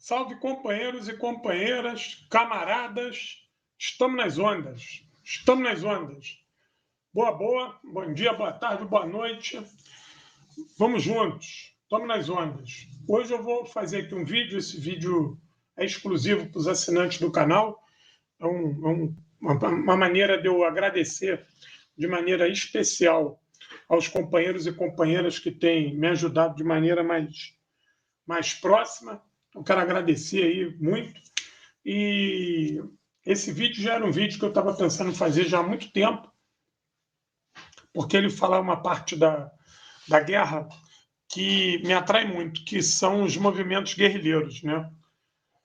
Salve, companheiros e companheiras, camaradas, estamos nas ondas, estamos nas ondas. Boa, bom dia, boa tarde, boa noite. Vamos juntos, estamos nas ondas. Hoje eu vou fazer aqui um vídeo, esse vídeo é exclusivo para os assinantes do canal. Uma maneira de eu agradecer de maneira especial aos companheiros e companheiras que têm me ajudado de maneira mais próxima. Eu quero agradecer aí muito. E esse vídeo já era um vídeo que eu estava pensando em fazer já há muito tempo, porque ele fala uma parte da guerra que me atrai muito, que são os movimentos guerrilheiros, né?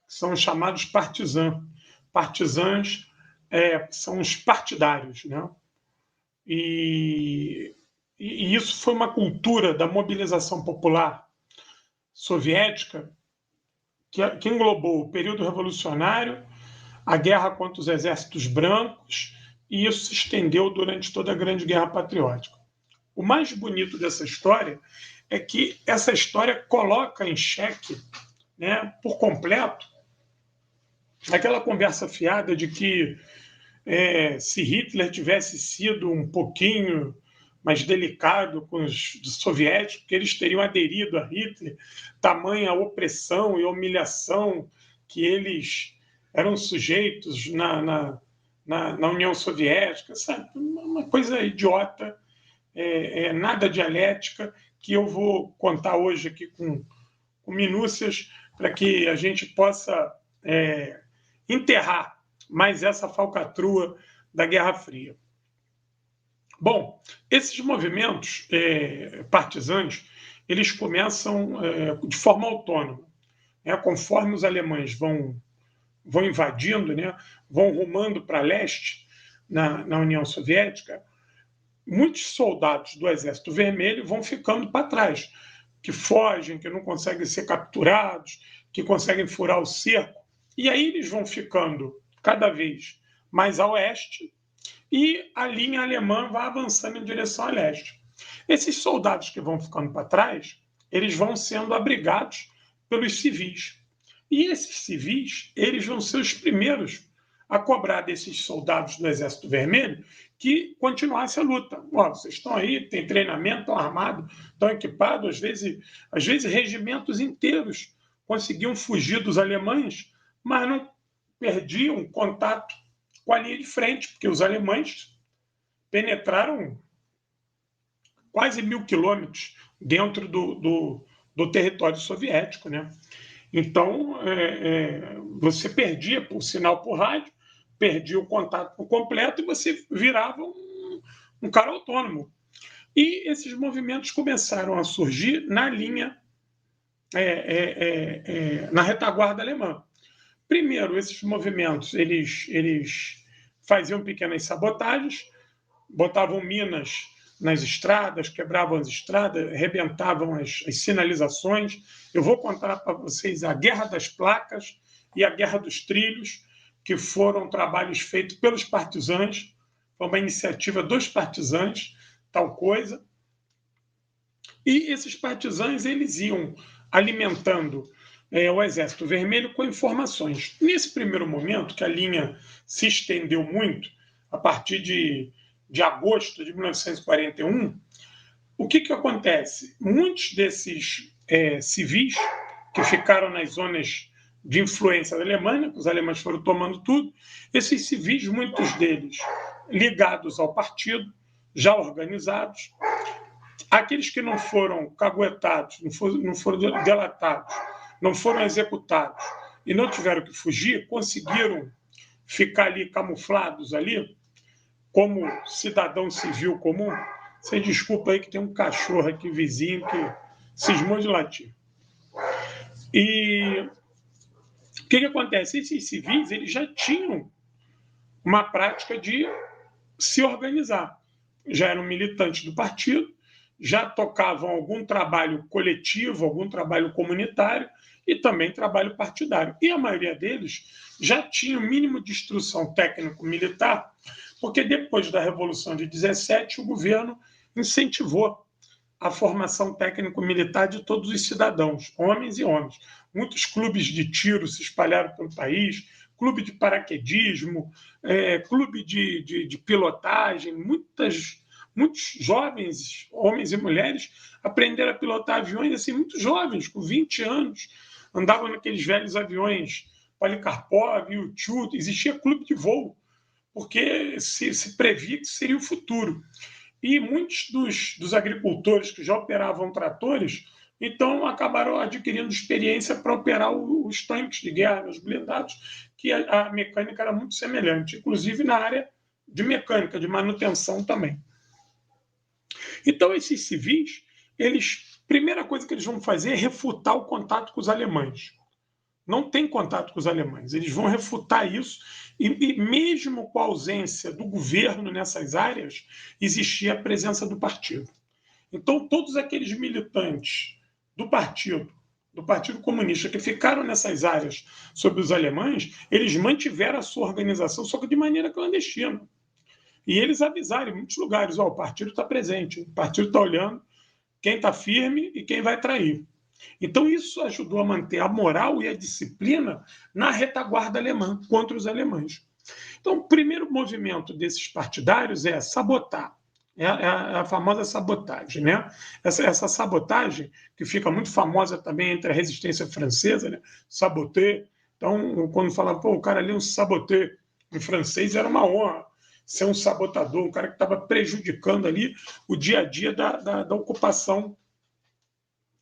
São os chamados partisãs. Partisãs são os partidários, né? E isso foi uma cultura da mobilização popular soviética que englobou o período revolucionário, a guerra contra os exércitos brancos, e isso se estendeu durante toda a Grande Guerra Patriótica. O mais bonito dessa história é que essa história coloca em xeque, né, por completo, aquela conversa fiada de que se Hitler tivesse sido um pouquinho mais delicado com os soviéticos, que eles teriam aderido a Hitler, tamanha opressão e humilhação que eles eram sujeitos na União Soviética, sabe? Uma coisa idiota, nada dialética, que eu vou contar hoje aqui com minúcias para que a gente possa enterrar mais essa falcatrua da Guerra Fria. Bom, esses movimentos partisãs, eles começam de forma autônoma, né? Conforme os alemães vão invadindo, né? Vão rumando para leste na União Soviética, muitos soldados do Exército Vermelho vão ficando para trás, que fogem, que não conseguem ser capturados, que conseguem furar o cerco, e aí eles vão ficando cada vez mais a oeste, e a linha alemã vai avançando em direção a leste. Esses soldados que vão ficando para trás, eles vão sendo abrigados pelos civis. E esses civis, eles vão ser os primeiros a cobrar desses soldados do Exército Vermelho que continuasse a luta. Vocês estão aí, têm treinamento, estão armados, estão equipados, às vezes regimentos inteiros conseguiam fugir dos alemães, mas não perdiam contato com a linha de frente, porque os alemães penetraram quase 1.000 quilômetros dentro do território soviético, né? Então, você perdia o sinal por rádio, perdia o contato por completo e você virava um cara autônomo. E esses movimentos começaram a surgir na linha, na retaguarda alemã. Primeiro, esses movimentos eles faziam pequenas sabotagens, botavam minas nas estradas, quebravam as estradas, arrebentavam as sinalizações. Eu vou contar para vocês a Guerra das Placas e a Guerra dos Trilhos, que foram trabalhos feitos pelos partisãs, foi uma iniciativa dos partisãs, tal coisa. E esses partisãs eles iam alimentando o Exército Vermelho com informações. Nesse primeiro momento, que a linha se estendeu muito, a partir de agosto de 1941, o que acontece? Muitos desses civis que ficaram nas zonas de influência da Alemanha, que os alemães foram tomando tudo, esses civis, muitos deles ligados ao partido, já organizados, aqueles que não foram caguetados, não foram delatados, não foram executados e não tiveram que fugir, conseguiram ficar ali camuflados ali, como cidadão civil comum. Você desculpa aí que tem um cachorro aqui vizinho que cismou de latir. E o que acontece? Esses civis eles já tinham uma prática de se organizar. Já eram militantes do partido, já tocavam algum trabalho coletivo, algum trabalho comunitário e também trabalho partidário. E a maioria deles já tinha o mínimo de instrução técnico-militar, porque depois da Revolução de 17 o governo incentivou a formação técnico-militar de todos os cidadãos, homens e homens. Muitos clubes de tiro se espalharam pelo país, clube de paraquedismo, clube de pilotagem, muitos jovens, homens e mulheres, aprenderam a pilotar aviões assim, muito jovens, com 20 anos, andavam naqueles velhos aviões Polikarpov, U-2, existia clube de voo, porque se previa que seria o futuro. E muitos dos agricultores que já operavam tratores, então acabaram adquirindo experiência para operar os tanques de guerra, os blindados, que a mecânica era muito semelhante, inclusive na área de mecânica, de manutenção também. Então, esses civis, primeira coisa que eles vão fazer é refutar o contato com os alemães. Não tem contato com os alemães. Eles vão refutar isso, e mesmo com a ausência do governo nessas áreas, existia a presença do partido. Então, todos aqueles militantes do Partido Comunista que ficaram nessas áreas sob os alemães, eles mantiveram a sua organização, só que de maneira clandestina. E eles avisaram em muitos lugares, o partido está presente, o partido está olhando quem está firme e quem vai trair. Então, isso ajudou a manter a moral e a disciplina na retaguarda alemã contra os alemães. Então, o primeiro movimento desses partidários é sabotar. É a famosa sabotagem, né? Essa sabotagem, que fica muito famosa também entre a resistência francesa, né? Saboter. Então, quando falava, o cara ali é um saboteur, em francês era uma honra ser um sabotador, um cara que estava prejudicando ali o dia a dia da ocupação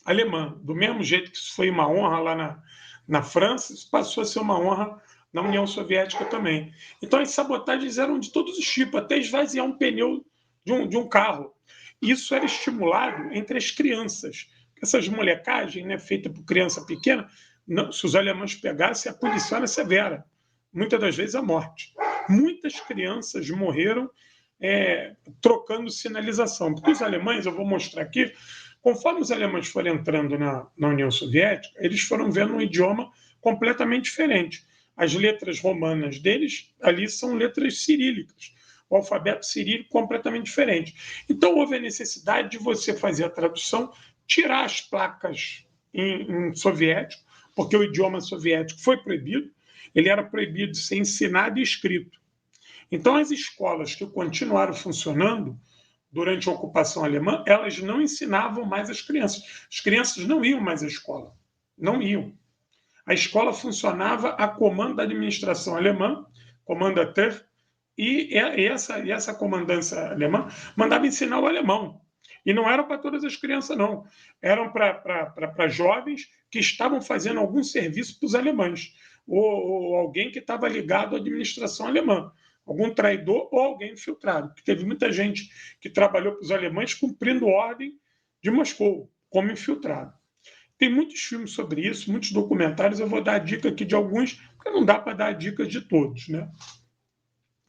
alemã. Do mesmo jeito que isso foi uma honra lá na França, isso passou a ser uma honra na União Soviética também. Então, as sabotagens eram de todos os tipos, até esvaziar um pneu de um carro. Isso era estimulado entre as crianças. Essas molecagens, né, feitas por criança pequena, não, se os alemães pegassem, a punição era severa. Muitas das vezes a morte. Muitas crianças morreram trocando sinalização. Porque os alemães, eu vou mostrar aqui, conforme os alemães foram entrando na União Soviética, eles foram vendo um idioma completamente diferente. As letras romanas deles ali são letras cirílicas. O alfabeto cirílico completamente diferente. Então, houve a necessidade de você fazer a tradução, tirar as placas em soviético, porque o idioma soviético foi proibido, ele era proibido de ser ensinado e escrito. Então, as escolas que continuaram funcionando durante a ocupação alemã, elas não ensinavam mais as crianças. As crianças não iam mais à escola. Não iam. A escola funcionava a comando da administração alemã, Kommandantur, e essa comandância alemã mandava ensinar o alemão. E não era para todas as crianças, não. Eram para jovens que estavam fazendo algum serviço para os alemães, ou alguém que estava ligado à administração alemã, algum traidor ou alguém infiltrado. Porque teve muita gente que trabalhou para os alemães cumprindo ordem de Moscou, como infiltrado. Tem muitos filmes sobre isso, muitos documentários. Eu vou dar a dica aqui de alguns, porque não dá para dar a dica de todos, né?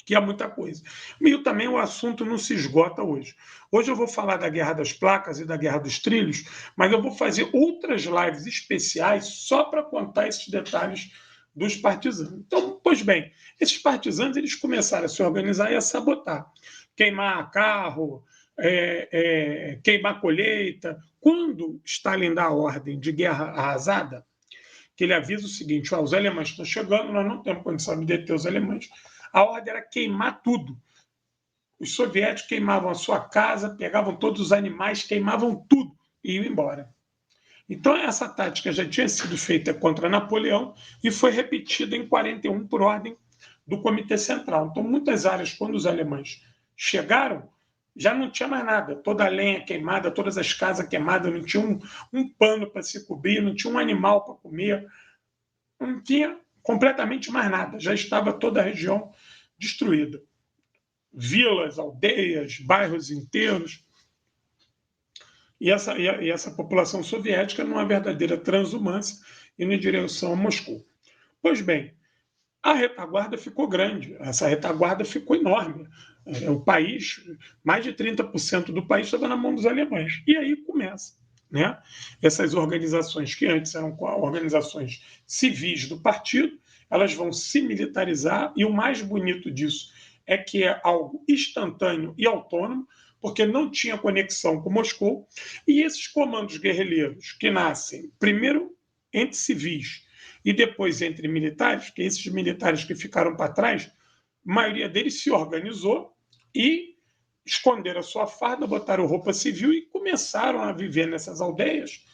Que é muita coisa. E também o assunto não se esgota hoje. Hoje eu vou falar da Guerra das Placas e da Guerra dos Trilhos, mas eu vou fazer outras lives especiais só para contar esses detalhes dos partisanos. Então, pois bem, esses partisanos eles começaram a se organizar e a sabotar. Queimar carro, queimar colheita. Quando Stalin dá a ordem de guerra arrasada, que ele avisa o seguinte, os alemães estão chegando, nós não temos condição de deter os alemães, a ordem era queimar tudo. Os soviéticos queimavam a sua casa, pegavam todos os animais, queimavam tudo e iam embora. Então, essa tática já tinha sido feita contra Napoleão e foi repetida em 1941 por ordem do Comitê Central. Então, muitas áreas, quando os alemães chegaram, já não tinha mais nada. Toda a lenha queimada, todas as casas queimadas, não tinha um pano para se cobrir, não tinha um animal para comer, não tinha completamente mais nada. Já estava toda a região destruída. Vilas, aldeias, bairros inteiros. E essa população soviética numa verdadeira transumância indo em direção a Moscou. Pois bem, a retaguarda ficou grande, essa retaguarda ficou enorme. O país, mais de 30% do país estava na mão dos alemães. E aí começa, né? Essas organizações que antes eram organizações civis do partido, elas vão se militarizar, e o mais bonito disso é que é algo instantâneo e autônomo. porque não tinha conexão com Moscou, e esses comandos guerrilheiros que nascem primeiro entre civis e depois entre militares, que esses militares que ficaram para trás, a maioria deles se organizou e esconderam a sua farda, botaram roupa civil e começaram a viver nessas aldeias,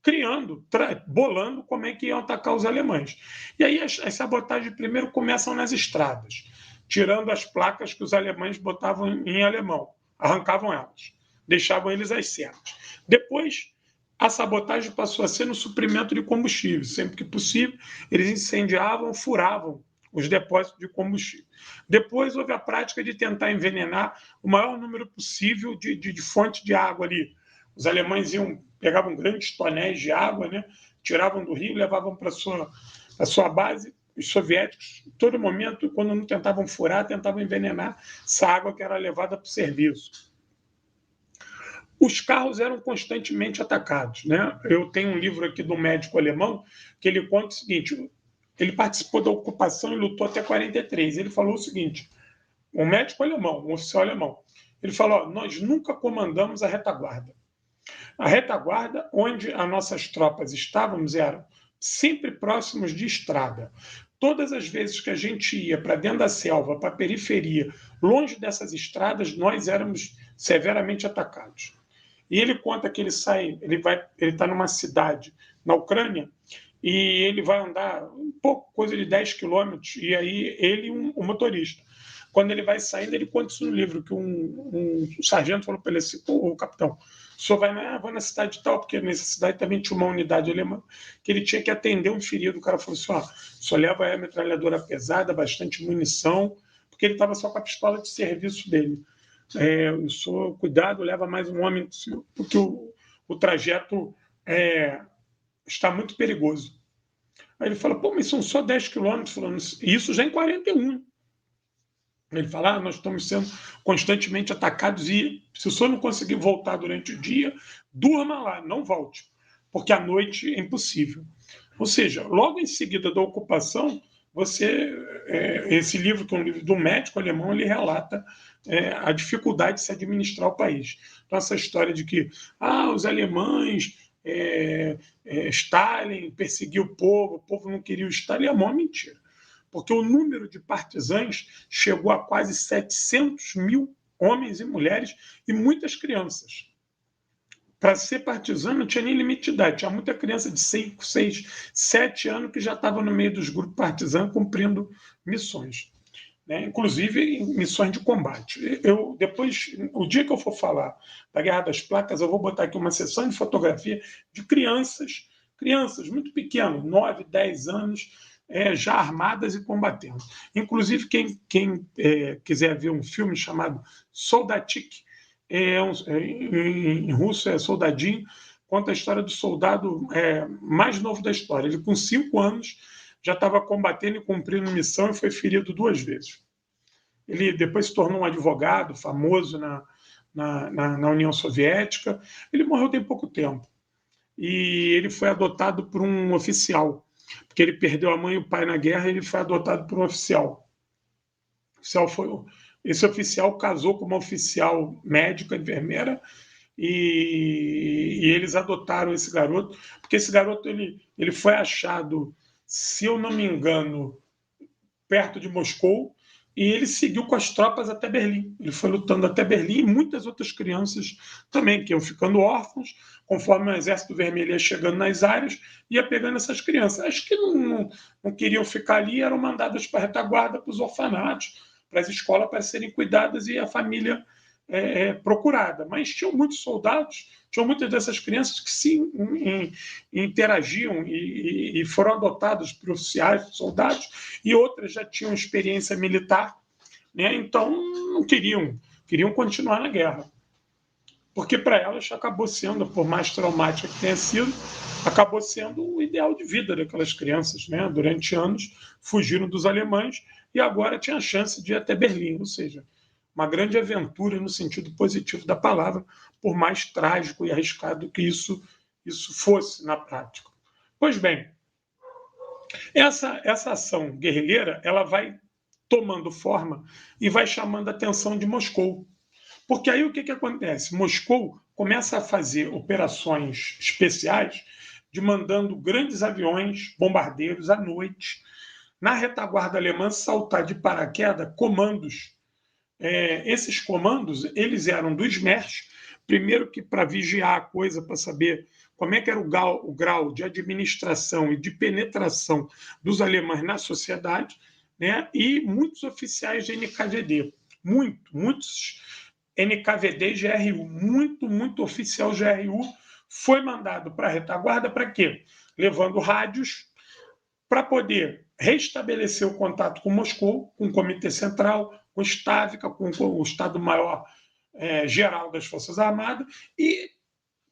criando, bolando como é que iam atacar os alemães. E aí as sabotagens primeiro começam nas estradas, tirando as placas que os alemães botavam em alemão, arrancavam elas, deixavam eles às cenas. Depois, a sabotagem passou a ser no suprimento de combustível. Sempre que possível, eles incendiavam, furavam os depósitos de combustível. Depois houve a prática de tentar envenenar o maior número possível de fontes de água ali. Os alemães pegavam grandes tonéis de água, né? Tiravam do rio, levavam para a sua base. Os soviéticos, em todo momento, quando não tentavam furar, tentavam envenenar essa água que era levada para o serviço. Os carros eram constantemente atacados, né? Eu tenho um livro aqui do médico alemão que ele conta o seguinte: ele participou da ocupação e lutou até 43. Ele falou o seguinte: um médico alemão, um oficial alemão, ele falou: nós nunca comandamos a retaguarda. A retaguarda, onde as nossas tropas estávamos, eram sempre próximos de estrada. Todas as vezes que a gente ia para dentro da selva, para a periferia, longe dessas estradas, nós éramos severamente atacados. E ele conta que ele está numa cidade na Ucrânia e ele vai andar um pouco, coisa de 10 quilômetros, e aí ele um motorista. Quando ele vai saindo, ele conta isso no livro, que um sargento falou para ele assim: pô, capitão, o senhor vai na cidade tal, porque nessa cidade também tinha uma unidade alemã, que ele tinha que atender um ferido. O cara falou assim: ó, o senhor leva a metralhadora pesada, bastante munição, porque ele estava só com a pistola de serviço dele. O senhor, cuidado, leva mais um homem, porque o trajeto está muito perigoso. Aí ele fala: pô, mas são só 10 quilômetros, falando isso já em 41. Ele fala: nós estamos sendo constantemente atacados e se o senhor não conseguir voltar durante o dia, durma lá, não volte, porque à noite é impossível. Ou seja, logo em seguida da ocupação, esse livro, que é um livro do médico alemão, ele relata a dificuldade de se administrar o país. Então, essa história de que os alemães, Stalin perseguiu o povo não queria o Stalin, é uma mentira. Porque o número de partisãs chegou a quase 700 mil homens e mulheres e muitas crianças. Para ser partisã não tinha nem limite de idade, tinha muita criança de 5, 6, 7 anos que já estava no meio dos grupos partisãs cumprindo missões, né? Inclusive missões de combate. Depois, o dia que eu for falar da Guerra das Placas, eu vou botar aqui uma sessão de fotografia de crianças muito pequenas, 9, 10 anos, já armadas e combatendo. Inclusive, quem quiser ver um filme chamado Soldatik, em russo é soldadinho, conta a história do soldado mais novo da história. Ele, com 5 anos, já estava combatendo e cumprindo missão e foi ferido 2 vezes. Ele depois se tornou um advogado famoso na União Soviética. Ele morreu tem pouco tempo. E ele foi adotado por um oficial, porque ele perdeu a mãe e o pai na guerra, e ele foi adotado por um oficial. Esse oficial casou com uma oficial médica, enfermeira, e eles adotaram esse garoto, porque esse garoto ele foi achado, se eu não me engano, perto de Moscou, e ele seguiu com as tropas até Berlim. Ele foi lutando até Berlim, e muitas outras crianças também, que iam ficando órfãos, conforme o Exército Vermelho ia chegando nas áreas, ia pegando essas crianças. As que não queriam ficar ali eram mandadas para a retaguarda, para os orfanatos, para as escolas, para serem cuidadas e a família procurada. Mas tinham muitos soldados, tinham muitas dessas crianças que se interagiam e foram adotados por oficiais, soldados, e outras já tinham experiência militar, né? Então não queriam continuar na guerra, porque para elas acabou sendo, por mais traumática que tenha sido, acabou sendo o ideal de vida daquelas crianças, né? Durante anos fugiram dos alemães e agora tinha a chance de ir até Berlim, ou seja, uma grande aventura no sentido positivo da palavra, por mais trágico e arriscado que isso fosse na prática. Pois bem, essa ação guerrilheira ela vai tomando forma e vai chamando a atenção de Moscou, Porque aí o que acontece? Moscou começa a fazer operações especiais de mandando grandes aviões, bombardeiros à noite, na retaguarda alemã, saltar de paraquedas comandos. Esses comandos, eles eram dos MERS, primeiro que para vigiar a coisa, para saber como é que era o grau de administração e de penetração dos alemães na sociedade, né? E muitos oficiais de NKVD, muitos NKVD e GRU, muito oficial GRU foi mandado para a retaguarda para quê? Levando rádios para poder restabelecer o contato com Moscou, com o Comitê Central, com o Stavka, com o Estado-Maior Geral das Forças Armadas, e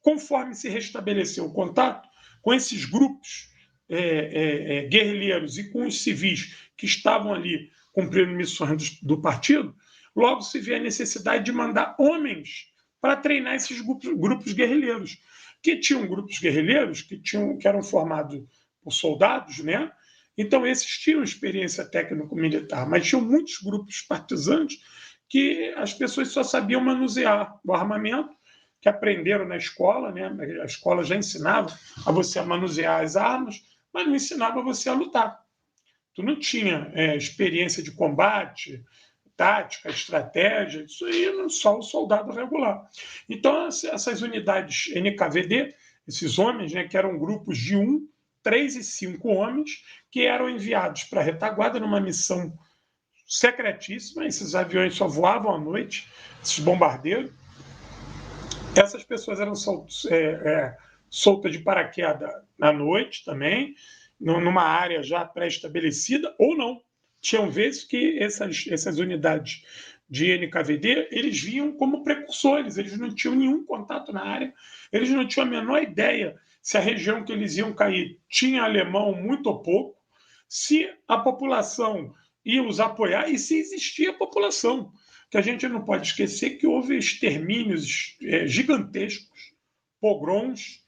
conforme se restabeleceu o contato com esses grupos guerrilheiros e com os civis que estavam ali cumprindo missões do partido, logo se vê a necessidade de mandar homens para treinar esses grupos guerrilheiros, que tinham grupos guerrilheiros que eram formados por soldados, né? Então esses tinham experiência técnico-militar, mas tinham muitos grupos partisanos que as pessoas só sabiam manusear o armamento, que aprenderam na escola, né? A escola já ensinava a você a manusear as armas, mas não ensinava você a lutar. Tu não tinha experiência de combate, tática, estratégia, isso aí só o soldado regular. Então, essas unidades NKVD, esses homens, né, que eram grupos de 1, 3 e 5 homens, que eram enviados para a retaguarda numa missão secretíssima. Esses aviões só voavam à noite, esses bombardeiros. Essas pessoas eram soltas de paraquedas à noite também, numa área já pré-estabelecida, ou não. Tinham vezes que essas unidades de NKVD, eles vinham como precursores, eles não tinham nenhum contato na área, eles não tinham a menor ideia se a região que eles iam cair tinha alemão muito ou pouco, se a população ia os apoiar e se existia a população. Que a gente não pode esquecer que houve extermínios gigantescos, pogroms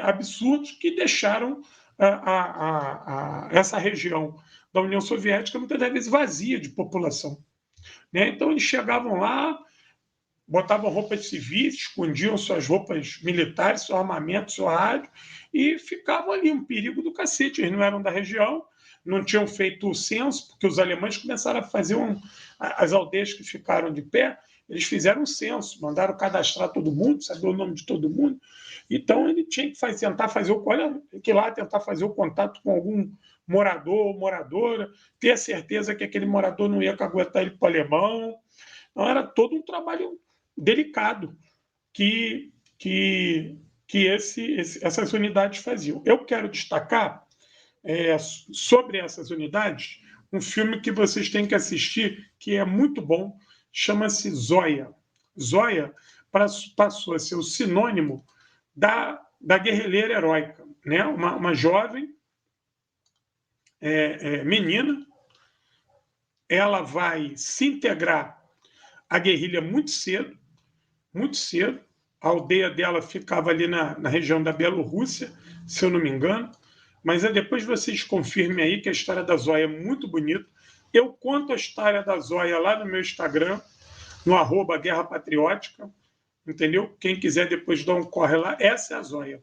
absurdos que deixaram essa região da União Soviética muitas vezes vazia de população, né? Então eles chegavam lá, botavam roupas civis, escondiam suas roupas militares, seu armamento, seu rádio, e ficavam ali, um perigo do cacete. Eles não eram da região, não tinham feito o censo, porque os alemães começaram a fazer as aldeias que ficaram de pé, eles fizeram um censo, mandaram cadastrar todo mundo, saber o nome de todo mundo. Então ele tinha que tentar fazer o contato com algum morador ou moradora, ter a certeza que aquele morador não ia caguetar ele para o alemão. Então era todo um trabalho delicado que essas unidades faziam. Eu quero destacar sobre essas unidades um filme que vocês têm que assistir, que é muito bom, chama-se Zoia. Zoia passou a ser o sinônimo da guerrilheira heróica, né? Uma jovem menina, ela vai se integrar à guerrilha muito cedo. A aldeia dela ficava ali na região da Bielorrússia, se eu não me engano, mas depois vocês confirmem aí que a história da Zoia é muito bonita. Eu conto a história da Zoia lá no meu Instagram, no @Guerra Patriótica, entendeu? Quem quiser depois dar um corre lá, essa é a Zoia.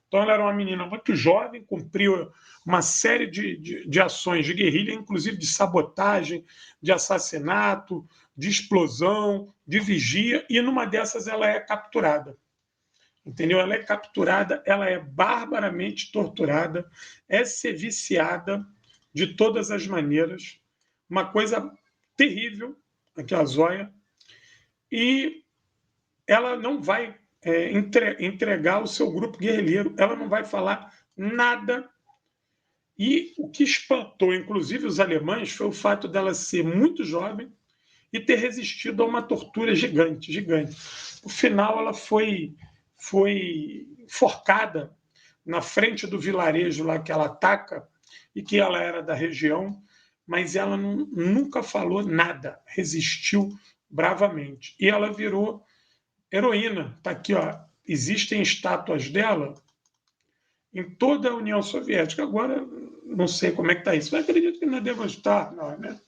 Então ela era uma menina muito jovem, cumpriu uma série de ações de guerrilha, inclusive de sabotagem, de assassinato, de explosão, de vigia, e numa dessas ela é capturada. Entendeu? Ela é capturada, ela é barbaramente torturada, é ser viciada de todas as maneiras, uma coisa terrível, aquela Zoia, e ela não vai entregar o seu grupo guerrilheiro, ela não vai falar nada. E o que espantou, inclusive, os alemães foi o fato dela ser muito jovem e ter resistido a uma tortura gigante. No final, ela foi enforcada na frente do vilarejo lá que ela ataca, e que ela era da região, mas ela nunca falou nada, resistiu bravamente. E ela virou heroína. Está aqui, ó. Existem estátuas dela em toda a União Soviética. Agora, não sei como é que está isso, mas acredito que não deva estar, não, né?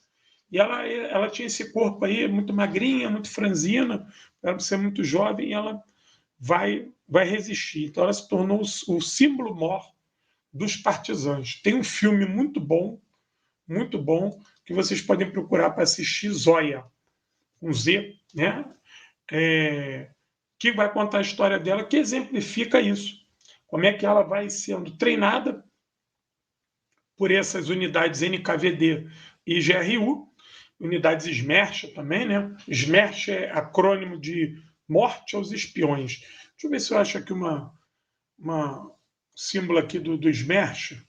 e ela tinha esse corpo aí muito magrinha, muito franzina, ela ser muito jovem, e ela vai resistir. Então ela se tornou o símbolo maior dos partisãs. Tem um filme muito bom, que vocês podem procurar para assistir, Zóia, com Z, né? Que vai contar a história dela, que exemplifica isso. Como é que ela vai sendo treinada por essas unidades NKVD e GRU, unidades SMERSH também, né? SMERSH é acrônimo de Morte aos Espiões. Deixa eu ver se eu acho aqui uma símbolo aqui do SMERSH,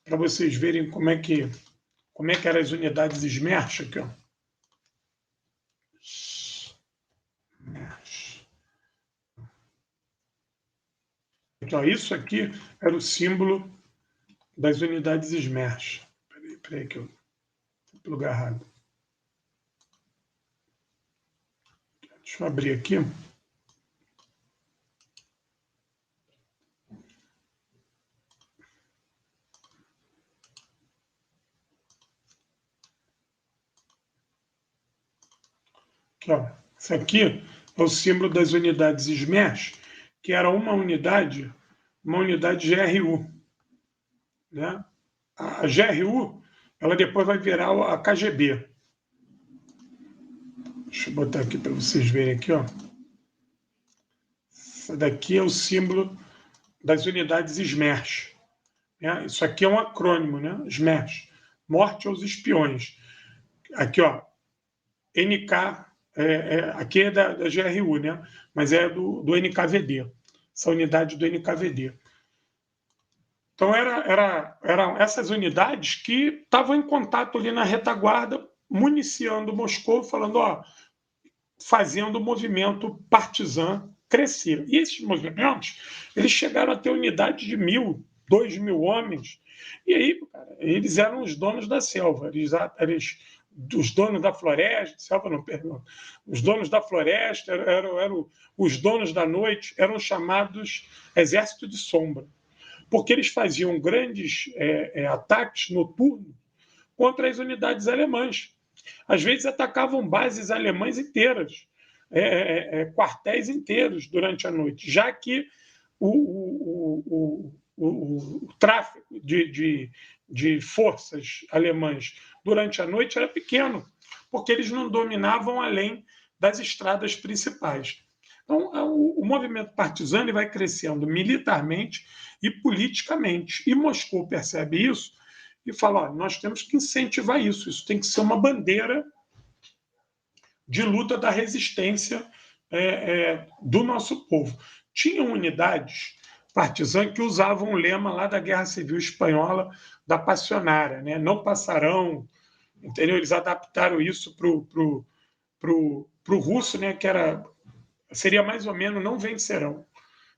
para vocês verem como é que eram as unidades SMERSH aqui, ó. Então, isso aqui era o símbolo das unidades SMERSH. Peraí que eu fui para o lugar errado. Deixa eu abrir aqui. Aqui, ó. Isso aqui é o símbolo das unidades SMERSH, que era uma unidade GRU. Né? A GRU, ela depois vai virar a KGB. Deixa eu botar aqui para vocês verem aqui, ó. Essa daqui é o símbolo das unidades SMERSH. Né? Isso aqui é um acrônimo, né? SMERSH, Morte aos Espiões. Aqui, ó, NK, aqui é da GRU, né? Mas é do NKVD, essa unidade do NKVD. Então, eram essas unidades que estavam em contato ali na retaguarda, municiando Moscou, falando, ó, fazendo o movimento partisã crescer. E esses movimentos, eles chegaram a ter unidade de 1.000, 2.000 homens. E aí, cara, eles eram os donos da selva, eles os donos da floresta, selva não, perdão, os donos da floresta, eram os donos da noite, eram chamados exército de sombra, porque eles faziam grandes ataques noturnos contra as unidades alemãs. Às vezes atacavam bases alemãs inteiras, quartéis inteiros durante a noite, já que o tráfego de forças alemãs durante a noite era pequeno, porque eles não dominavam além das estradas principais. Então, o movimento partisano vai crescendo militarmente e politicamente. E Moscou percebe isso e fala, ó, nós temos que incentivar isso, isso tem que ser uma bandeira de luta da resistência do nosso povo. Tinham unidades partisãs que usavam o lema lá da Guerra Civil Espanhola, da Passionária, né? Não passarão, entendeu? Eles adaptaram isso para o russo, né? Que seria mais ou menos não vencerão.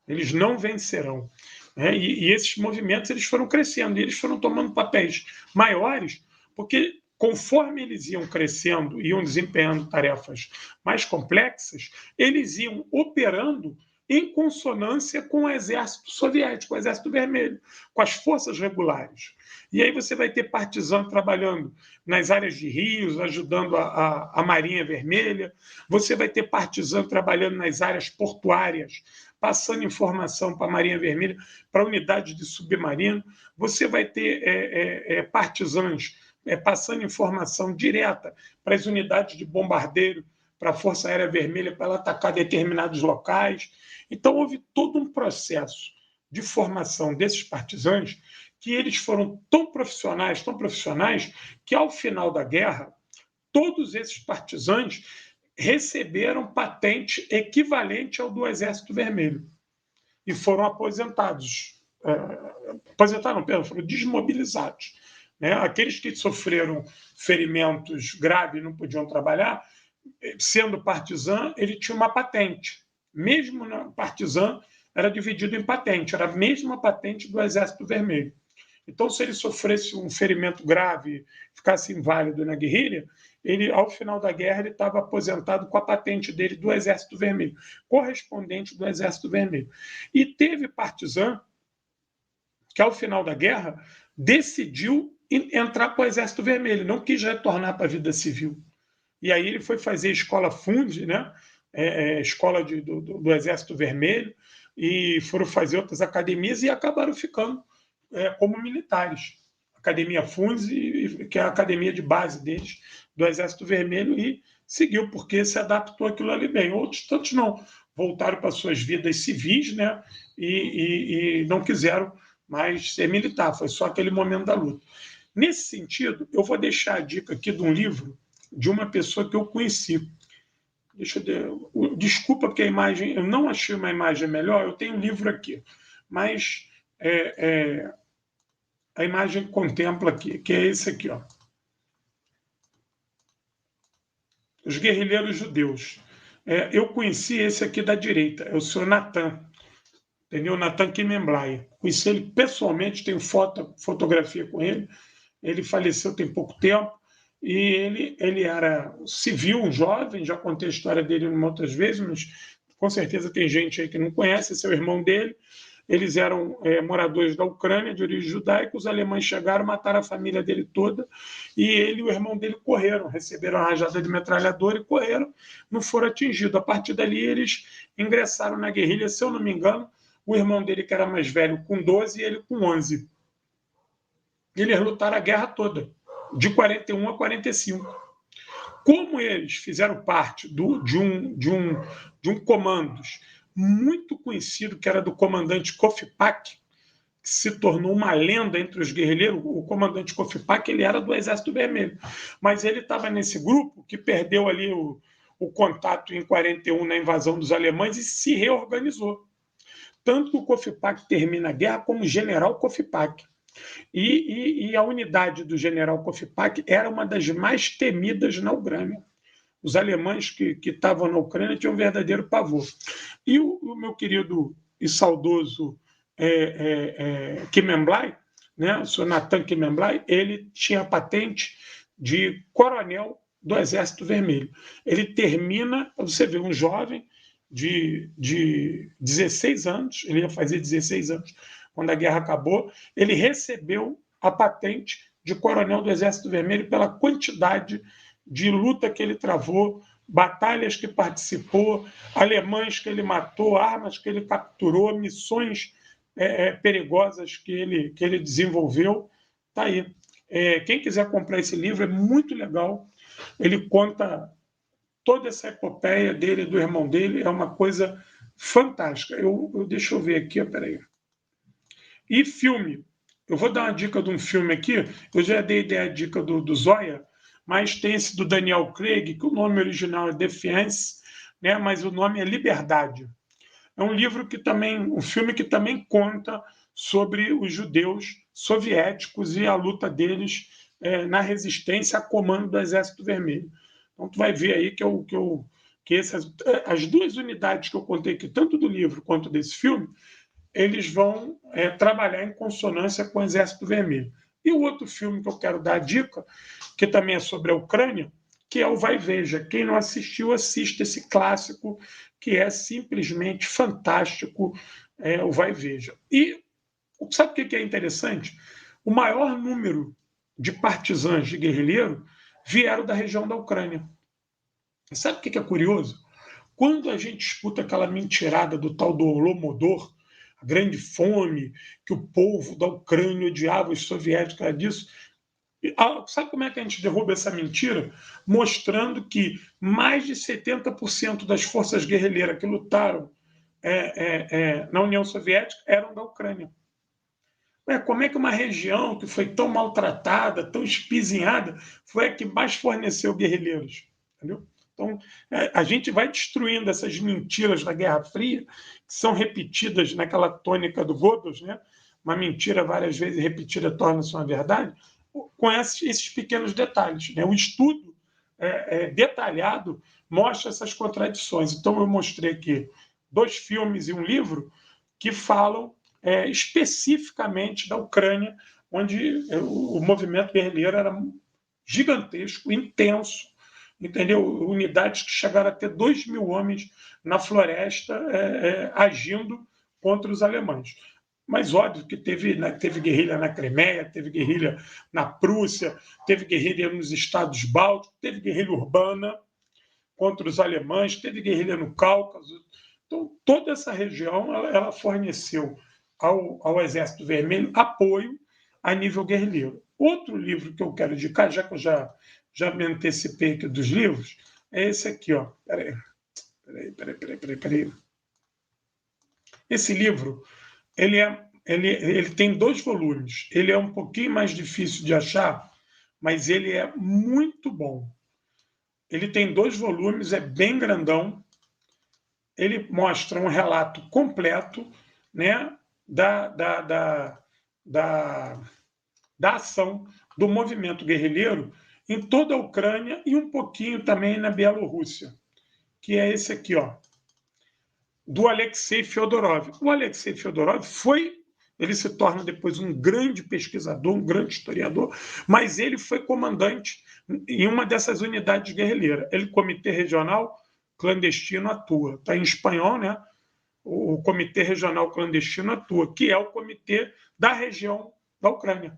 Eles não vencerão. Né? E esses movimentos eles foram crescendo, e eles foram tomando papéis maiores, porque conforme eles iam crescendo, iam desempenhando tarefas mais complexas, eles iam operando em consonância com o exército soviético, o exército vermelho, com as forças regulares. E aí você vai ter partisano trabalhando nas áreas de rios, ajudando a Marinha Vermelha, você vai ter partisano trabalhando nas áreas portuárias, passando informação para a Marinha Vermelha, para unidades de submarino, você vai ter partisãos passando informação direta para as unidades de bombardeiro, para a Força Aérea Vermelha, para ela atacar determinados locais. Então, houve todo um processo de formação desses partisãos que eles foram tão profissionais, que, ao final da guerra, todos esses partisãos receberam patente equivalente ao do Exército Vermelho e foram aposentados. Foram desmobilizados. Né? Aqueles que sofreram ferimentos graves e não podiam trabalhar, sendo partisã, ele tinha uma patente. Mesmo na partizã, era dividido em patente, era a mesma patente do Exército Vermelho. Então, se ele sofresse um ferimento grave, ficasse inválido na guerrilha, ele, ao final da guerra, ele estava aposentado com a patente dele do Exército Vermelho, correspondente do Exército Vermelho. E teve partisã que, ao final da guerra, decidiu entrar para o Exército Vermelho, não quis retornar para a vida civil. E aí ele foi fazer escola Funde, né? Escola do Exército Vermelho, e foram fazer outras academias e acabaram ficando como militares. Academia Funde, que é a academia de base deles, do Exército Vermelho, e seguiu, porque se adaptou aquilo ali bem. Outros tantos não, voltaram para suas vidas civis, né? E não quiseram mais ser militar, foi só aquele momento da luta. Nesse sentido, eu vou deixar a dica aqui de um livro de uma pessoa que eu conheci. Desculpa porque a imagem, eu não achei uma imagem melhor, eu tenho um livro aqui, mas a imagem contempla aqui, que é esse aqui, ó. Os Guerrilheiros Judeus. Eu conheci esse aqui da direita, é o senhor Natan, entendeu? Natan Kimenblai. Conheci ele pessoalmente, tenho fotografia com ele. Ele faleceu tem pouco tempo, e ele era civil, um jovem, já contei a história dele outras vezes, mas com certeza tem gente aí que não conhece, esse é o irmão dele. Eles eram moradores da Ucrânia, de origem judaica, os alemães chegaram, mataram a família dele toda, e ele e o irmão dele correram, receberam a rajada de metralhadora e correram, não foram atingidos. A partir dali, eles ingressaram na guerrilha, se eu não me engano, o irmão dele, que era mais velho, com 12 e ele com 11. Eles lutaram a guerra toda, de 41 a 45. Como eles fizeram parte de um comandos muito conhecido, que era do comandante Kofipak, que se tornou uma lenda entre os guerrilheiros. O comandante Kofipak, ele era do Exército Vermelho, mas ele estava nesse grupo que perdeu ali o contato em 41 na invasão dos alemães e se reorganizou. Tanto que o Kofipak termina a guerra como general Kofipak. E a unidade do general Kofipak era uma das mais temidas na Ucrânia. Os alemães que estavam na Ucrânia tinham um verdadeiro pavor. E o meu querido e saudoso Kimenblai, né, o senhor Natan Kimenblai, ele tinha a patente de coronel do Exército Vermelho. Ele termina, você vê, um jovem de 16 anos, ele ia fazer 16 anos quando a guerra acabou, ele recebeu a patente de coronel do Exército Vermelho pela quantidade de luta que ele travou, batalhas que participou, alemães que ele matou, armas que ele capturou, missões perigosas que ele desenvolveu. Está aí. Quem quiser comprar esse livro, é muito legal. Ele conta toda essa epopeia dele e do irmão dele, é uma coisa fantástica. Deixa eu ver aqui, peraí. E filme. Eu vou dar uma dica de um filme aqui. Eu já dei a dica do Zoya, mas tem esse do Daniel Craig, que o nome original é Defiance, né? Mas o nome é Liberdade. É um livro que também, um filme que também conta sobre os judeus soviéticos e a luta deles na resistência a comando do Exército Vermelho. Então, tu vai ver aí que as duas unidades que eu contei aqui, tanto do livro quanto desse filme, eles vão trabalhar em consonância com o Exército Vermelho. E o outro filme que eu quero dar a dica, que também é sobre a Ucrânia, que é o Vai Veja. Quem não assistiu, assista esse clássico, que é simplesmente fantástico, o Vai Veja. E sabe o que é interessante? O maior número de partisãs de guerrilheiro vieram da região da Ucrânia. E sabe o que é curioso? Quando a gente escuta aquela mentirada do tal do Holodomor, a grande fome, que o povo da Ucrânia odiava os soviéticos, era disso. Sabe como é que a gente derruba essa mentira? Mostrando que mais de 70% das forças guerrilheiras que lutaram na União Soviética eram da Ucrânia. Como é que uma região que foi tão maltratada, tão espizinhada, foi a que mais forneceu guerrilheiros? Entendeu? Então, a gente vai destruindo essas mentiras da Guerra Fria, que são repetidas naquela tônica do Goebbels, né? Uma mentira várias vezes repetida torna-se uma verdade, com esses pequenos detalhes. Né? O estudo detalhado mostra essas contradições. Então, eu mostrei aqui 2 filmes e um livro que falam especificamente da Ucrânia, onde o movimento guerrilheiro era gigantesco, intenso, entendeu? Unidades que chegaram a ter 2.000 homens na floresta agindo contra os alemães. Mas óbvio que teve guerrilha na Crimeia, teve guerrilha na Prússia, teve guerrilha nos Estados Bálticos, teve guerrilha urbana contra os alemães, teve guerrilha no Cáucaso. Então, toda essa região ela forneceu ao Exército Vermelho apoio a nível guerrilheiro. Outro livro que eu quero indicar, já que eu já me antecipei aqui dos livros, é esse aqui, ó. Peraí. Esse livro, ele tem 2 volumes. Ele é um pouquinho mais difícil de achar, mas ele é muito bom. Ele tem 2 volumes, é bem grandão. Ele mostra um relato completo, né, da ação do movimento guerrilheiro em toda a Ucrânia e um pouquinho também na Bielorrússia, que é esse aqui, ó, do Alexei Fyodorov. O Alexei Fyodorov ele se torna depois um grande pesquisador, um grande historiador, mas ele foi comandante em uma dessas unidades guerrilheiras. Ele, Comitê Regional Clandestino Atua. Está em espanhol, né? O Comitê Regional Clandestino Atua, que é o comitê da região da Ucrânia.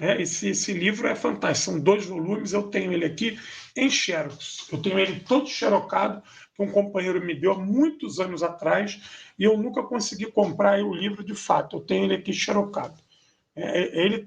Esse livro é fantástico, são 2 volumes, eu tenho ele aqui em xerox. Eu tenho ele todo xerocado, que um companheiro me deu há muitos anos atrás, e eu nunca consegui comprar o livro de fato. Eu tenho ele aqui xerocado. Ele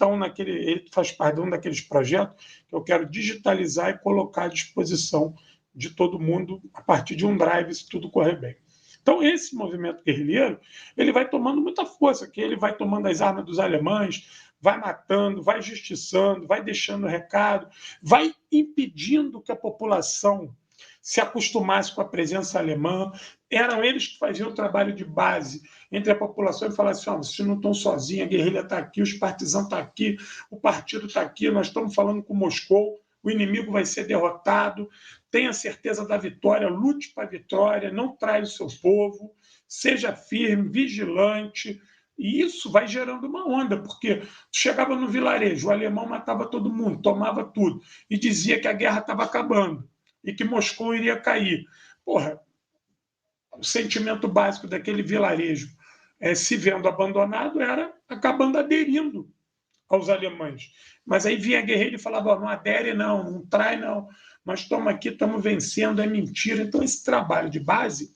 faz parte de um daqueles projetos que eu quero digitalizar e colocar à disposição de todo mundo a partir de um drive, se tudo correr bem. Então, esse movimento guerrilheiro ele vai tomando muita força, que ele vai tomando as armas dos alemães, vai matando, vai justiçando, vai deixando recado, vai impedindo que a população se acostumasse com a presença alemã. Eram eles que faziam o trabalho de base entre a população e falavam assim: oh, vocês não estão sozinhos, a guerrilha está aqui, os partisãos estão aqui, o partido está aqui, nós estamos falando com Moscou, o inimigo vai ser derrotado, tenha certeza da vitória, lute para a vitória, não traia o seu povo, seja firme, vigilante. E isso vai gerando uma onda, porque chegava no vilarejo, o alemão matava todo mundo, tomava tudo, e dizia que a guerra estava acabando e que Moscou iria cair. Porra, o sentimento básico daquele vilarejo, se vendo abandonado, era acabando aderindo aos alemães. Mas aí vinha a guerrilha e falava: oh, não adere não, não trai não, mas estamos aqui, estamos vencendo, é mentira. Então esse trabalho de base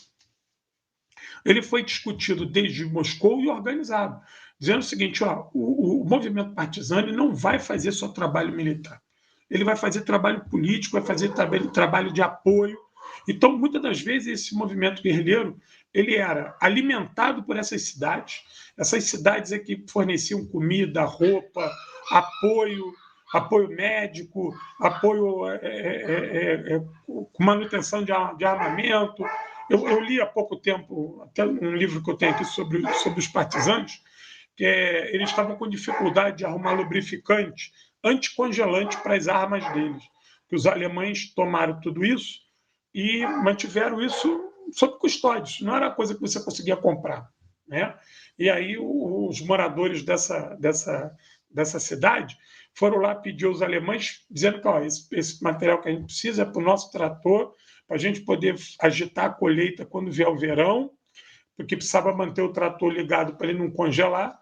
ele foi discutido desde Moscou e organizado, dizendo o seguinte: ó, o movimento partisano não vai fazer só trabalho militar, ele vai fazer trabalho político, vai fazer trabalho de apoio. Então, muitas das vezes, esse movimento guerrilheiro ele era alimentado por essas cidades é que forneciam comida, roupa, apoio médico, apoio com manutenção de armamento. Eu li há pouco tempo até um livro que eu tenho aqui sobre os partisanos, que eles estavam com dificuldade de arrumar lubrificante anticongelante para as armas deles, que os alemães tomaram tudo isso e mantiveram isso sob custódia. Não era coisa que você conseguia comprar, né? E aí os moradores dessa cidade foram lá pedir aos alemães, dizendo que ó, esse material que a gente precisa é para o nosso trator, para a gente poder agitar a colheita quando vier o verão, porque precisava manter o trator ligado para ele não congelar,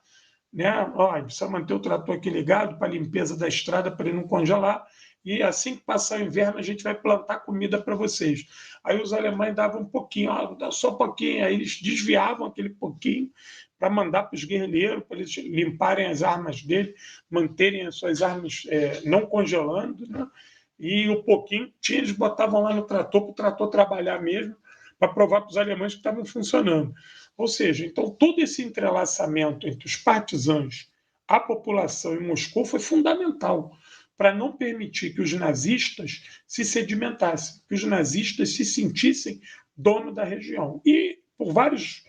né? Ó, precisa manter o trator aqui ligado para a limpeza da estrada, para ele não congelar, e assim que passar o inverno a gente vai plantar comida para vocês. Aí os alemães davam um pouquinho, ó, dá só um pouquinho, aí eles desviavam aquele pouquinho para mandar para os guerrilheiros, para eles limparem as armas dele, manterem as suas armas não congelando, né? E o pouquinho eles botavam lá no trator, para o trator trabalhar mesmo, para provar para os alemães que estavam funcionando. Ou seja, então todo esse entrelaçamento entre os partisanos, a população e Moscou foi fundamental para não permitir que os nazistas se sedimentassem, que os nazistas se sentissem dono da região. E por vários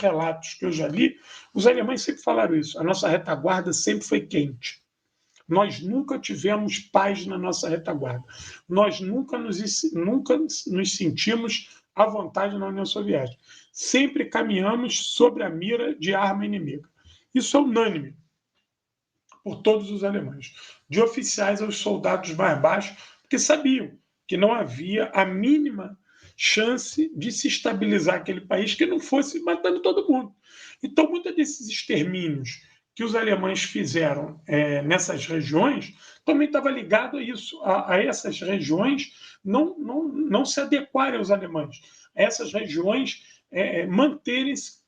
relatos que eu já li, os alemães sempre falaram isso: a nossa retaguarda sempre foi quente. Nós nunca tivemos paz na nossa retaguarda. Nós nunca nos sentimos à vontade na União Soviética. Sempre caminhamos sobre a mira de arma inimiga. Isso é unânime por todos os alemães, de oficiais aos soldados mais baixos, porque sabiam que não havia a mínima chance de se estabilizar aquele país que não fosse matando todo mundo. Então, muitos desses extermínios que os alemães fizeram nessas regiões também estava ligado a isso, a essas regiões não se adequarem aos alemães, a essas regiões manterem-se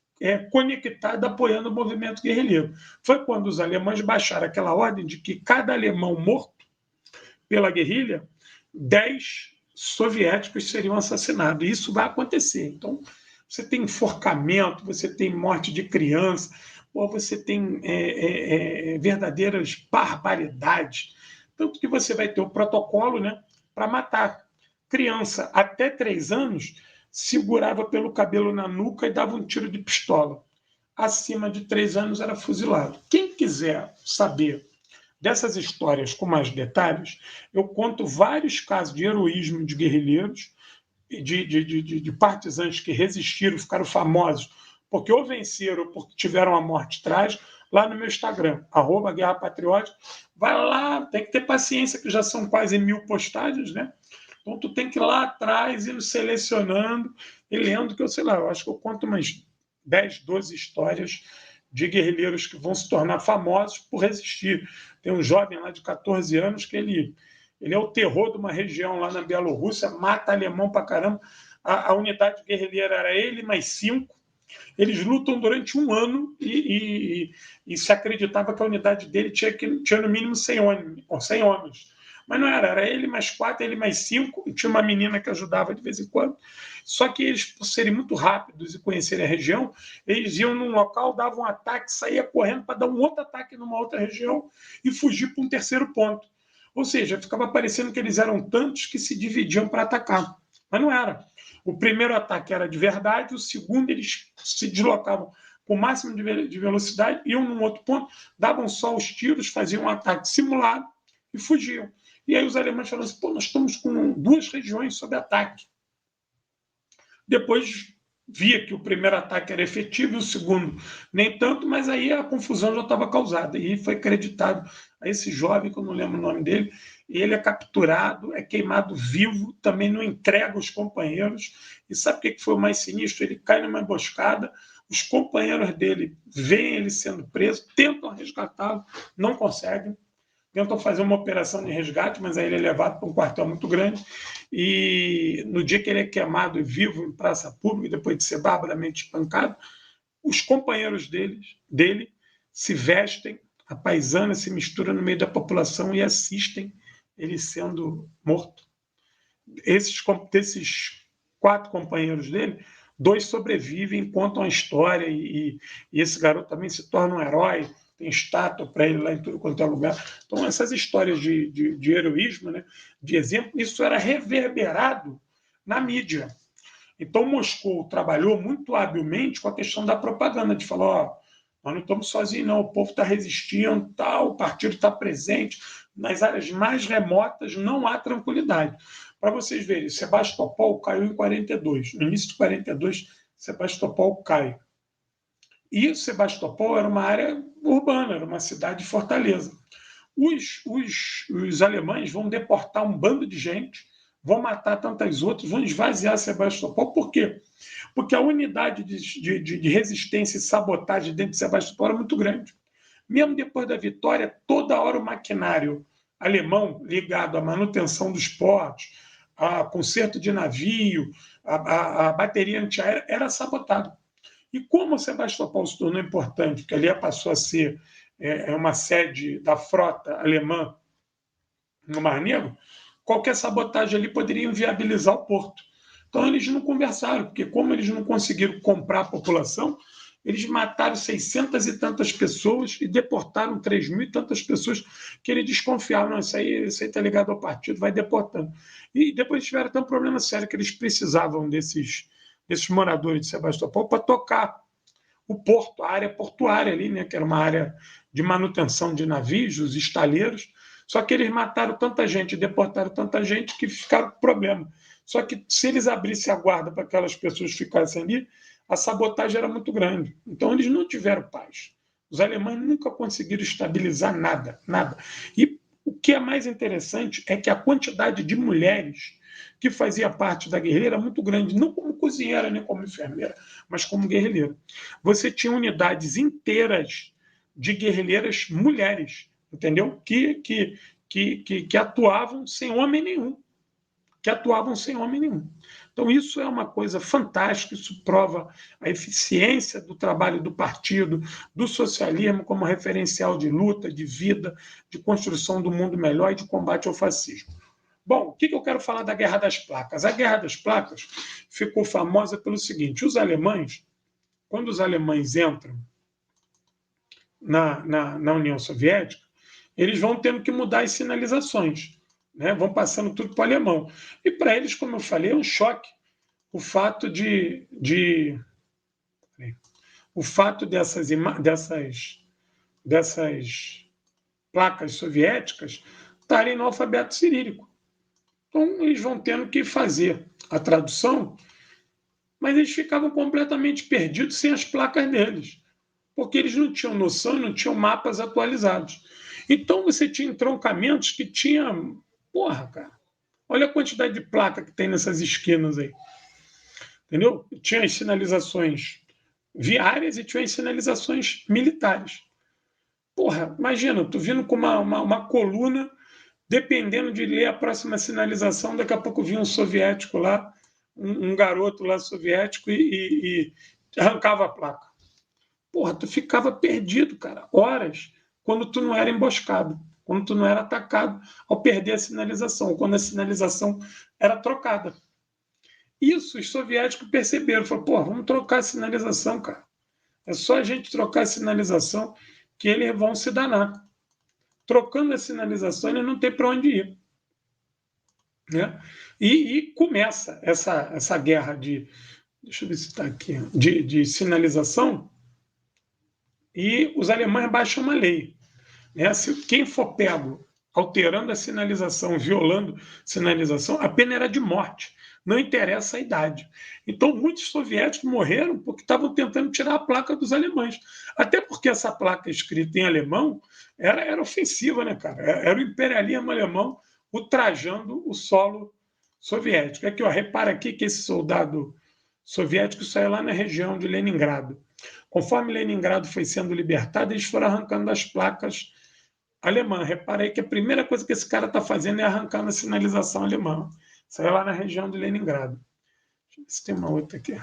conectadas, apoiando o movimento guerrilheiro. Foi quando os alemães baixaram aquela ordem de que cada alemão morto pela guerrilha, 10 soviéticos seriam assassinados. E isso vai acontecer. Então, você tem enforcamento, você tem morte de criança, ou você tem verdadeiras barbaridades. Tanto que você vai ter o protocolo, né, para matar. Criança até 3 anos segurava pelo cabelo na nuca e dava um tiro de pistola. Acima de 3 anos era fuzilado. Quem quiser saber dessas histórias com mais detalhes, eu conto vários casos de heroísmo de guerrilheiros, de partisãs que resistiram, ficaram famosos, porque ou venceram ou porque tiveram a morte trágica, lá no meu Instagram, @Guerra Patriótica. Vai lá, tem que ter paciência, que já são quase 1000 postagens, né? Então, tu tem que ir lá atrás, ir selecionando e lendo, que eu sei lá, eu acho que eu conto umas 10, 12 histórias de guerrilheiros que vão se tornar famosos por resistir. Tem um jovem lá de 14 anos que ele é o terror de uma região lá na Bielorrússia, mata alemão pra caramba. A unidade guerrilheira era ele, mais 5. Eles lutam durante 1 ano e se acreditava que a unidade dele tinha no mínimo 100 homens. Mas não era ele mais 4, ele mais 5, e tinha uma menina que ajudava de vez em quando. Só que eles, por serem muito rápidos e conhecerem a região, eles iam num local, davam um ataque, saía correndo para dar um outro ataque numa outra região e fugir para um terceiro ponto. Ou seja, ficava parecendo que eles eram tantos que se dividiam para atacar. Mas não era. O primeiro ataque era de verdade, o segundo eles se deslocavam com o máximo de velocidade, iam num outro ponto, davam só os tiros, faziam um ataque simulado e fugiam. E aí os alemães falaram assim, nós estamos com 2 regiões sob ataque. Depois via que o primeiro ataque era efetivo e o segundo nem tanto, mas aí a confusão já estava causada. E foi acreditado a esse jovem, que eu não lembro o nome dele, e ele é capturado, é queimado vivo, também não entrega os companheiros. E sabe o que foi o mais sinistro? Ele cai numa emboscada, os companheiros dele veem ele sendo preso, tentam resgatá-lo, não conseguem. Tentam fazer uma operação de resgate, mas aí ele é levado para um quartel muito grande. E no dia que ele é queimado vivo em praça pública, depois de ser barbaramente espancado, os companheiros dele se vestem, a paisana se mistura no meio da população e assistem ele sendo morto. Desses 4 companheiros dele, 2 sobrevivem, contam a história, e esse garoto também se torna um herói, tem estátua para ele lá em tudo quanto é lugar. Então, essas histórias de heroísmo, né, de exemplo, isso era reverberado na mídia. Então, Moscou trabalhou muito habilmente com a questão da propaganda, de falar, nós não estamos sozinhos, não, o povo está resistindo, o partido está presente, nas áreas mais remotas não há tranquilidade. Para vocês verem, Sebastopol caiu em 42. No início de 42, Sebastopol cai. E Sebastopol era uma área urbana, era uma cidade de fortaleza. Os alemães vão deportar um bando de gente, vão matar tantas outras, vão esvaziar Sebastopol. Por quê? Porque a unidade de resistência e sabotagem dentro de Sebastopol era muito grande. Mesmo depois da vitória, toda hora o maquinário alemão ligado à manutenção dos portos, a conserto de navio, a bateria antiaérea era sabotado. E como Sebastopol se tornou importante, porque ali passou a ser uma sede da frota alemã no Mar Negro, qualquer sabotagem ali poderia inviabilizar o porto. Então eles não conversaram, porque como eles não conseguiram comprar a população, eles mataram 600 e tantas pessoas e deportaram 3.000 e tantas pessoas que eles desconfiavam, não, isso aí está ligado ao partido, vai deportando. E depois tiveram até um problema sério, que eles precisavam desses moradores de Sebastopol para tocar o porto, a área portuária ali, né, que era uma área de manutenção de navios, os estaleiros. Só que eles mataram tanta gente, deportaram tanta gente, que ficaram com problema. Só que se eles abrissem a guarda para aquelas pessoas ficassem ali, a sabotagem era muito grande. Então eles não tiveram paz. Os alemães nunca conseguiram estabilizar nada, nada. E o que é mais interessante é que a quantidade de mulheres que fazia parte da guerrilha era muito grande, não como cozinheira nem como enfermeira, mas como guerrilheira. Você tinha unidades inteiras de guerrilheiras mulheres, entendeu? Que atuavam sem homem nenhum. Então, isso é uma coisa fantástica, isso prova a eficiência do trabalho do partido, do socialismo como referencial de luta, de vida, de construção do mundo melhor e de combate ao fascismo. Bom, o que eu quero falar da Guerra das Placas? A Guerra das Placas ficou famosa pelo seguinte: os alemães, quando os alemães entram na União Soviética, eles vão tendo que mudar as sinalizações, né? Vão passando tudo para o alemão. E para eles, como eu falei, é um choque o fato dessas placas soviéticas estarem no alfabeto cirílico. Então, eles vão tendo que fazer a tradução, mas eles ficavam completamente perdidos sem as placas deles, porque eles não tinham noção, não tinham mapas atualizados. Então, você tinha entroncamentos que tinham... Porra, cara, olha a quantidade de placa que tem nessas esquinas aí. Entendeu? Tinha as sinalizações viárias e tinha as sinalizações militares. Porra, imagina, tu vindo com uma coluna, dependendo de ler a próxima sinalização, daqui a pouco vinha um soviético lá, um garoto lá soviético e arrancava a placa. Porra, tu ficava perdido, cara, horas, quando tu não era emboscado, quando tu não era atacado ao perder a sinalização, quando a sinalização era trocada. Isso os soviéticos perceberam, falaram, pô, vamos trocar a sinalização, cara. É só a gente trocar a sinalização que eles vão se danar. Trocando a sinalização, eles não tem para onde ir. Né? E começa essa guerra deixa eu ver se está aqui, de sinalização, e os alemães baixam uma lei. Né? Se quem for pego alterando a sinalização, violando a sinalização, a pena era de morte. Não interessa a idade. Então, muitos soviéticos morreram porque estavam tentando tirar a placa dos alemães. Até porque essa placa escrita em alemão era ofensiva, né, cara? Era o imperialismo alemão ultrajando o solo soviético. Aqui, ó, repara aqui que esse soldado soviético saiu lá na região de Leningrado. Conforme Leningrado foi sendo libertado, eles foram arrancando as placas alemã. Reparei que a primeira coisa que esse cara está fazendo é arrancando a sinalização alemã. Saiu lá na região de Leningrado. Deixa eu ver se tem uma outra aqui.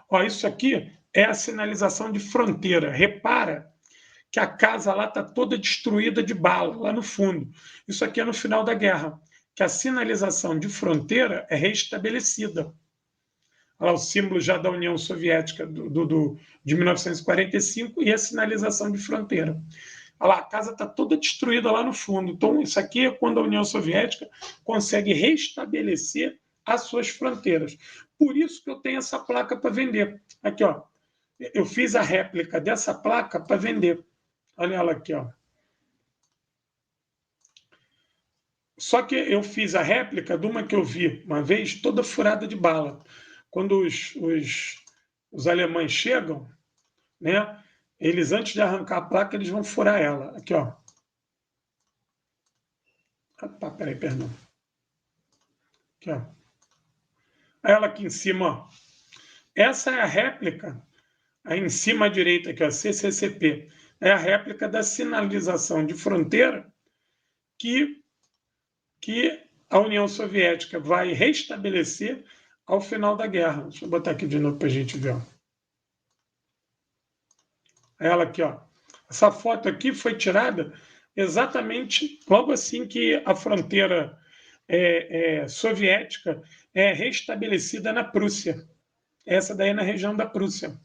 Ó, isso aqui é a sinalização de fronteira. Repara que a casa lá está toda destruída de bala, lá no fundo. Isso aqui é no final da guerra, que a sinalização de fronteira é restabelecida. Olha lá o símbolo já da União Soviética de 1945 e a sinalização de fronteira. Olha lá, a casa está toda destruída lá no fundo. Então, isso aqui é quando a União Soviética consegue restabelecer as suas fronteiras. Por isso que eu tenho essa placa para vender. Aqui, ó. Eu fiz a réplica dessa placa para vender. Olha ela aqui, ó. Só que eu fiz a réplica de uma que eu vi uma vez toda furada de bala. Quando os alemães chegam, né? Eles, antes de arrancar a placa, eles vão furar ela. Aqui, ó. Opa, peraí, perdão. Aqui, ó. Ela aqui em cima, ó. Essa é a réplica, aí em cima à direita aqui, ó, CCCP. É a réplica da sinalização de fronteira que a União Soviética vai restabelecer ao final da guerra. Deixa eu botar aqui de novo para a gente ver. Ó. Ela aqui, ó. Essa foto aqui foi tirada exatamente logo assim que a fronteira soviética é restabelecida na Prússia. Essa daí é na região da Prússia.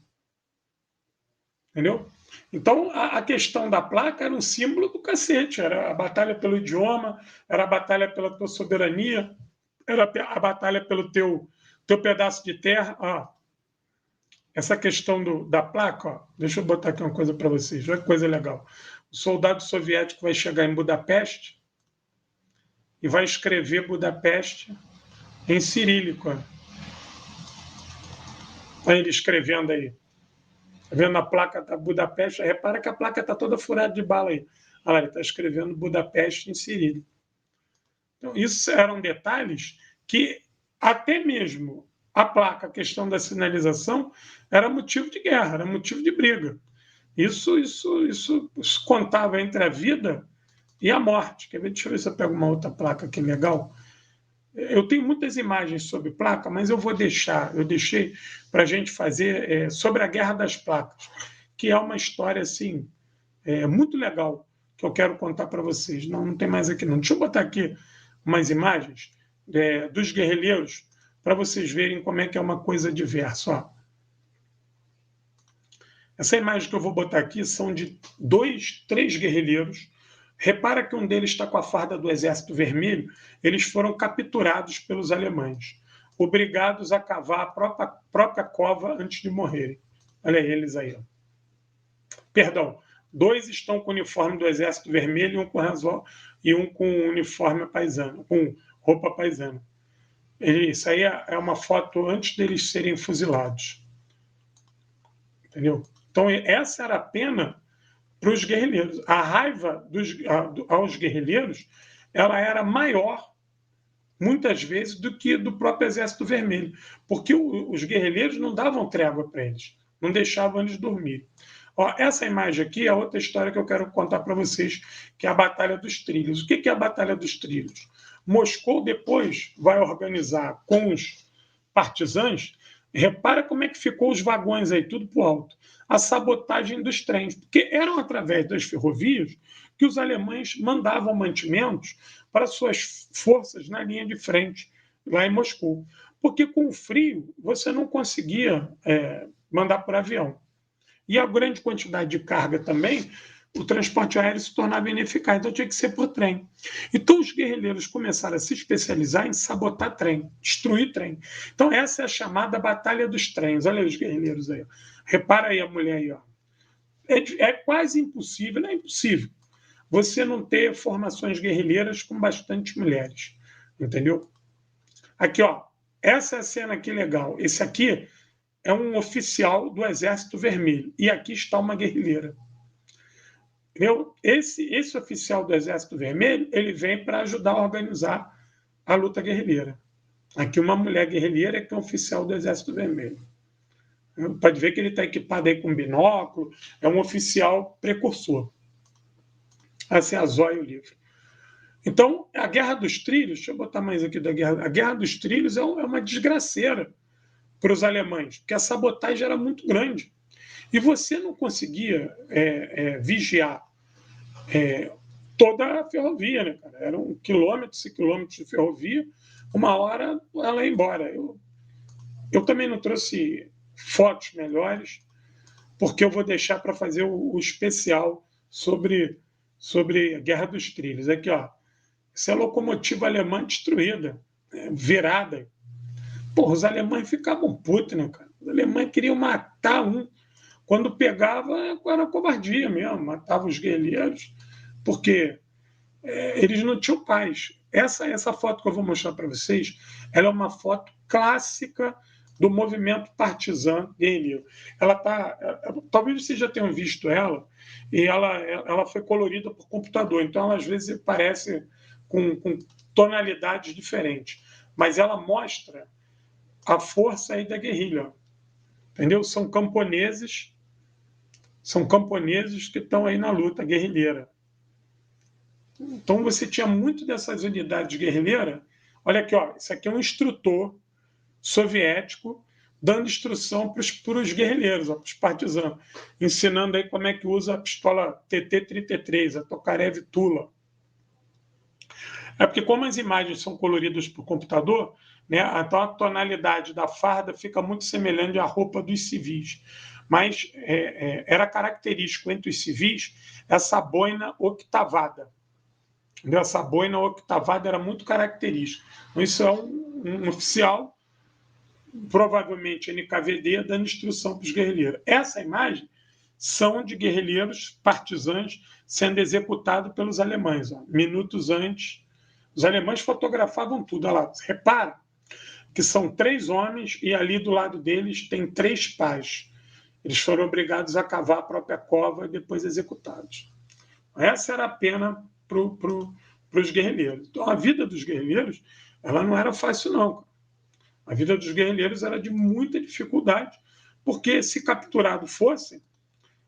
Entendeu? Então, a questão da placa era um símbolo do cacete. Era a batalha pelo idioma, era a batalha pela tua soberania, era a batalha pelo teu pedaço de terra. Ó, essa questão da placa, ó, deixa eu botar aqui uma coisa para vocês, olha que coisa legal. O soldado soviético vai chegar em Budapeste e vai escrever Budapeste em cirílico. Olha ele escrevendo aí. Tá vendo a placa da Budapeste? Repara que a placa está toda furada de bala aí. Olha lá, ele está escrevendo Budapeste em cirílico. Então, isso eram detalhes que até mesmo a placa, a questão da sinalização, era motivo de guerra, era motivo de briga. Isso contava entre a vida e a morte. Quer ver? Deixa eu ver se eu pego uma outra placa aqui legal. Eu tenho muitas imagens sobre placa, mas eu deixei para a gente fazer sobre a Guerra das Placas, que é uma história assim, muito legal, que eu quero contar para vocês. Não tem mais aqui não. Deixa eu botar aqui umas imagens dos guerrilheiros, para vocês verem como é que é uma coisa diversa. Ó. Essa imagem que eu vou botar aqui são de 3 guerrilheiros. Repara que um deles está com a farda do Exército Vermelho. Eles foram capturados pelos alemães, obrigados a cavar a própria cova antes de morrerem. Olha eles aí. Ó. Perdão, 2 estão com o uniforme do Exército Vermelho e um com uniforme paisano, com roupa paisana. Isso aí é uma foto antes deles serem fuzilados. Entendeu? Então, essa era a pena para os guerrilheiros. A raiva aos guerrilheiros ela era maior, muitas vezes, do que do próprio Exército Vermelho, porque os guerrilheiros não davam trégua para eles, não deixavam eles dormir. Ó, essa imagem aqui é outra história que eu quero contar para vocês, que é a Batalha dos Trilhos. O que é a Batalha dos Trilhos? Moscou depois vai organizar com os partisãs. Repara como é que ficou os vagões aí, tudo para o alto. A sabotagem dos trens, porque eram através das ferrovias que os alemães mandavam mantimentos para suas forças na linha de frente, lá em Moscou. Porque com o frio você não conseguia mandar por avião. E a grande quantidade de carga também, o transporte aéreo se tornava ineficaz, então tinha que ser por trem. Então os guerrilheiros começaram a se especializar em sabotar trem, destruir trem. Então essa é a chamada Batalha dos Trens. Olha aí os guerrilheiros aí. Repara aí a mulher aí. Ó. É quase impossível, não é impossível, você não ter formações guerrilheiras com bastante mulheres. Entendeu? Aqui, ó. Essa é a cena aqui legal. Esse aqui é um oficial do Exército Vermelho. E aqui está uma guerrilheira. Esse oficial do Exército Vermelho ele vem para ajudar a organizar a luta guerrilheira. Aqui uma mulher guerrilheira que é um oficial do Exército Vermelho. Pode ver que ele está equipado aí com binóculo, é um oficial precursor. Assim, a zóio livre. Então, a Guerra dos Trilhos, deixa eu botar mais aqui da Guerra. A Guerra dos Trilhos é uma desgraceira para os alemães, porque a sabotagem era muito grande. E você não conseguia vigiar toda a ferrovia, né, cara? Eram quilômetros e quilômetros de ferrovia, uma hora ela ia embora. Eu também não trouxe fotos melhores, porque eu vou deixar para fazer o especial sobre a Guerra dos Trilhos. Aqui, ó, essa é a locomotiva alemã destruída, virada. Porra, os alemães ficavam putos, né, cara? Os alemães queriam matar um. Quando pegava, era covardia mesmo, matava os guerrilheiros, porque eles não tinham paz. Essa foto que eu vou mostrar para vocês, ela é uma foto clássica do movimento partisã guerrilheiro. Talvez vocês já tenham visto ela, e ela foi colorida por computador, então ela às vezes parece com tonalidades diferentes, mas ela mostra a força aí da guerrilha, entendeu? São camponeses que estão aí na luta guerrilheira. Então você tinha muito dessas unidades guerrilheiras. Olha aqui, ó, isso aqui é um instrutor soviético dando instrução para os guerrilheiros, para os partisanos, ensinando aí como é que usa a pistola TT-33, a Tokarev Tula. É porque como as imagens são coloridas por computador, né, então a tonalidade da farda fica muito semelhante à roupa dos civis. Mas era característico entre os civis essa boina octavada. Essa boina octavada era muito característica. Então, isso é um oficial, provavelmente NKVD, dando instrução para os guerrilheiros. Essa imagem são de guerrilheiros partisãs sendo executados pelos alemães. Ó. Minutos antes, os alemães fotografavam tudo. Olha lá, repara que são 3 homens e ali do lado deles tem 3 pás. Eles foram obrigados a cavar a própria cova e depois executados. Essa era a pena para os guerrilheiros. Então, a vida dos guerrilheiros ela não era fácil, não. A vida dos guerrilheiros era de muita dificuldade, porque se capturado fossem,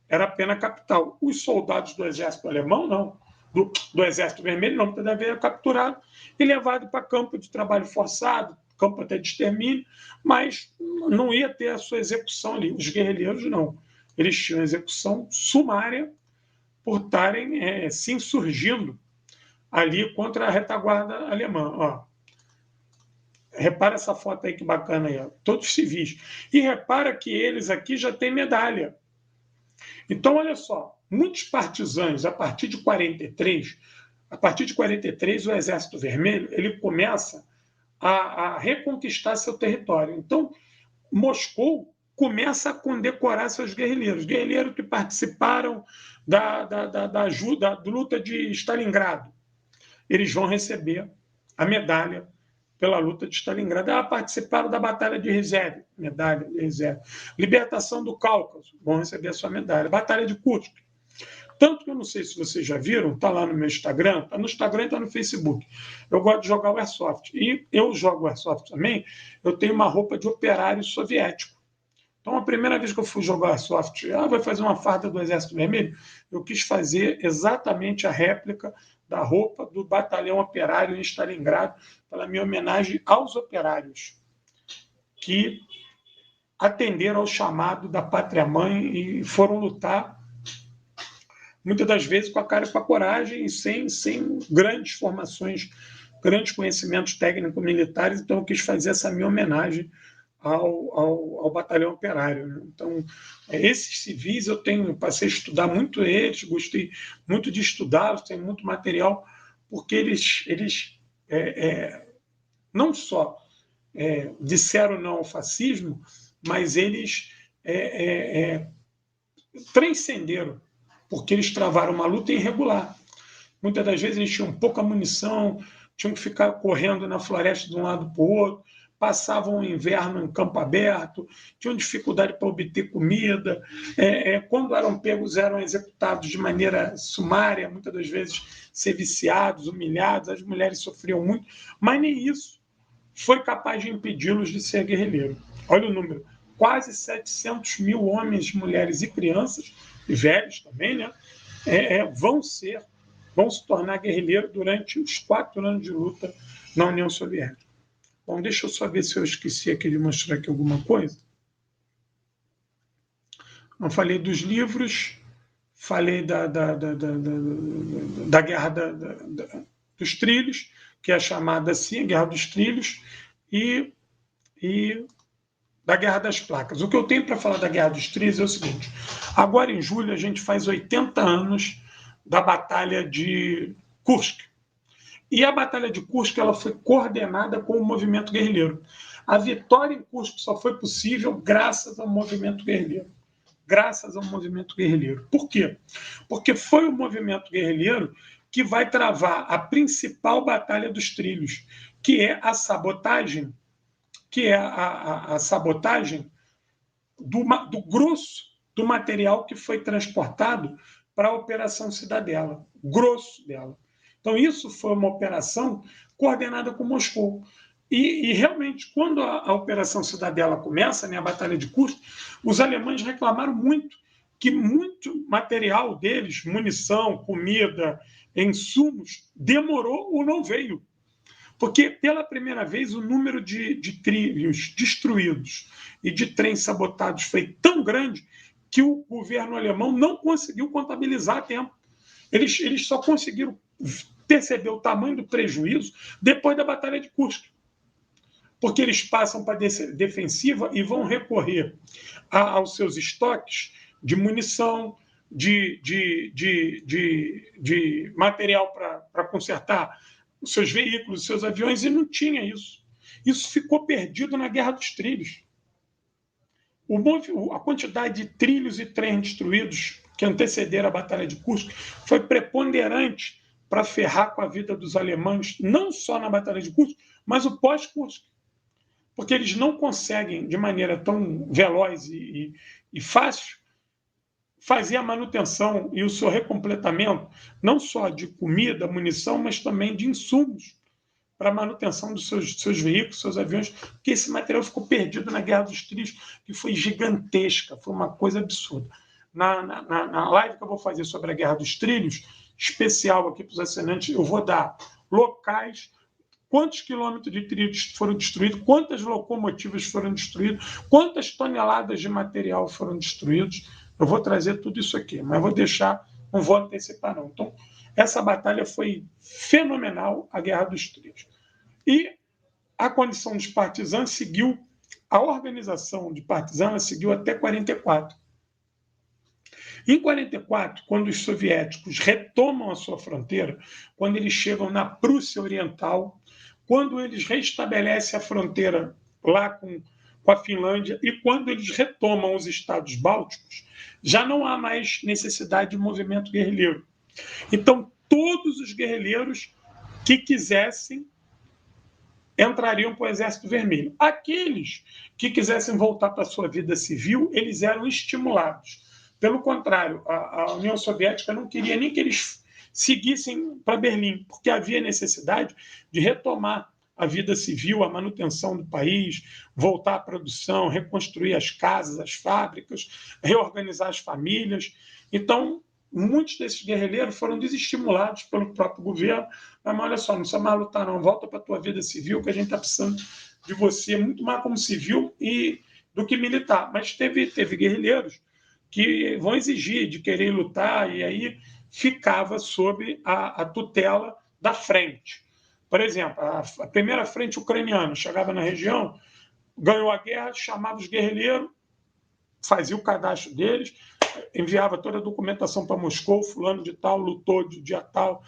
era pena capital. Os soldados do exército alemão, não. Do exército vermelho, não. Muitas vezes era capturado e levado para campo de trabalho forçado, campo até de extermínio, mas não ia ter a sua execução ali. Os guerrilheiros, não. Eles tinham execução sumária por estarem se insurgindo ali contra a retaguarda alemã. Ó, repara essa foto aí que bacana aí, ó. Todos civis. E repara que eles aqui já têm medalha. Então, olha só, muitos partisãos, a partir de 43, o Exército Vermelho ele começa a reconquistar seu território. Então, Moscou começa a condecorar seus guerrilheiros que participaram da luta de Stalingrado. Eles vão receber a medalha pela luta de Stalingrado. Participaram da Batalha de Rizév, medalha de Rizév. Libertação do Cáucaso, vão receber a sua medalha. Batalha de Kursk. Tanto que eu não sei se vocês já viram, está lá no meu Instagram, está no Instagram e está no Facebook. Eu gosto de jogar o Airsoft. E eu jogo o Airsoft também, eu tenho uma roupa de operário soviético. Então, a primeira vez que eu fui jogar Airsoft, vai fazer uma farda do Exército Vermelho, eu quis fazer exatamente a réplica da roupa do batalhão operário em Stalingrado, pela minha homenagem aos operários que atenderam ao chamado da pátria-mãe e foram lutar, muitas das vezes com a cara e com a coragem e sem grandes formações, grandes conhecimentos técnico-militares. Então, eu quis fazer essa minha homenagem ao batalhão operário. Então, esses civis eu passei a estudar muito eles, gostei muito de estudá-los, tenho muito material, porque eles não só disseram não ao fascismo, mas eles transcenderam, porque eles travaram uma luta irregular. Muitas das vezes eles tinham pouca munição, tinham que ficar correndo na floresta de um lado para o outro, passavam o inverno em campo aberto, tinham dificuldade para obter comida, quando eram pegos eram executados de maneira sumária, muitas das vezes ser viciados, humilhados, as mulheres sofriam muito, mas nem isso foi capaz de impedi-los de ser guerrilheiro. Olha o número, quase 700 mil homens, mulheres e crianças, e velhos também, né, vão se tornar guerrilheiros durante os 4 anos de luta na União Soviética. Bom, deixa eu só ver se eu esqueci aqui de mostrar aqui alguma coisa. Não falei dos livros, falei da Guerra dos Trilhos, que é chamada assim, a Guerra dos Trilhos, e da Guerra das Placas. O que eu tenho para falar da Guerra dos Trilhos é o seguinte: agora em julho a gente faz 80 anos da Batalha de Kursk. E a Batalha de Kursk ela foi coordenada com o movimento guerrilheiro. A vitória em Kursk só foi possível graças ao movimento guerrilheiro. Graças ao movimento guerrilheiro. Por quê? Porque foi o movimento guerrilheiro que vai travar a principal batalha dos trilhos, que é a sabotagem, a sabotagem do grosso do material que foi transportado para a Operação Cidadela, grosso dela. Então, isso foi uma operação coordenada com Moscou. E realmente, quando a Operação Cidadela começa, né, a Batalha de Kursk, os alemães reclamaram muito que muito material deles, munição, comida, insumos, demorou ou não veio. Porque, pela primeira vez, o número de trilhos destruídos e de trens sabotados foi tão grande que o governo alemão não conseguiu contabilizar a tempo. Eles só conseguiram perceber o tamanho do prejuízo depois da Batalha de Kursk. Porque eles passam para a defensiva e vão recorrer aos seus estoques de munição, de material para consertar os seus veículos, os seus aviões, e não tinha isso. Isso ficou perdido na Guerra dos Trilhos. A quantidade de trilhos e trens destruídos que antecederam a Batalha de Kursk foi preponderante para ferrar com a vida dos alemães, não só na Batalha de Kursk, mas o pós-Kursk. Porque eles não conseguem, de maneira tão veloz e fácil, fazer a manutenção e o seu recompletamento, não só de comida, munição, mas também de insumos para a manutenção dos seus veículos, seus aviões, porque esse material ficou perdido na Guerra dos Trilhos, que foi gigantesca, foi uma coisa absurda. Na live que eu vou fazer sobre a Guerra dos Trilhos, especial aqui para os assinantes, eu vou dar locais, quantos quilômetros de trilhos foram destruídos, quantas locomotivas foram destruídas, quantas toneladas de material foram destruídos. Eu vou trazer tudo isso aqui, mas vou deixar, não vou antecipar não. Então, essa batalha foi fenomenal, a Guerra dos Trilhos. E a condição dos partisãs seguiu, a organização de partisãs seguiu até 44. Em 44, quando os soviéticos retomam a sua fronteira, quando eles chegam na Prússia Oriental, quando eles restabelecem a fronteira lá com a Finlândia e quando eles retomam os estados bálticos, já não há mais necessidade de movimento guerrilheiro. Então, todos os guerrilheiros que quisessem entrariam para o Exército Vermelho. Aqueles que quisessem voltar para a sua vida civil, eles eram estimulados. Pelo contrário, a União Soviética não queria nem que eles seguissem para Berlim, porque havia necessidade de retomar a vida civil, a manutenção do país, voltar à produção, reconstruir as casas, as fábricas, reorganizar as famílias. Então, muitos desses guerrilheiros foram desestimulados pelo próprio governo. Mas olha só, não precisa mais lutar não, volta para a tua vida civil, que a gente está precisando de você, muito mais como civil do que militar. Mas teve guerrilheiros que vão exigir de querer lutar, e aí ficava sob a tutela da frente. Por exemplo, a primeira frente ucraniana chegava na região, ganhou a guerra, chamava os guerrilheiros, fazia o cadastro deles, enviava toda a documentação para Moscou, fulano de tal lutou de dia tal,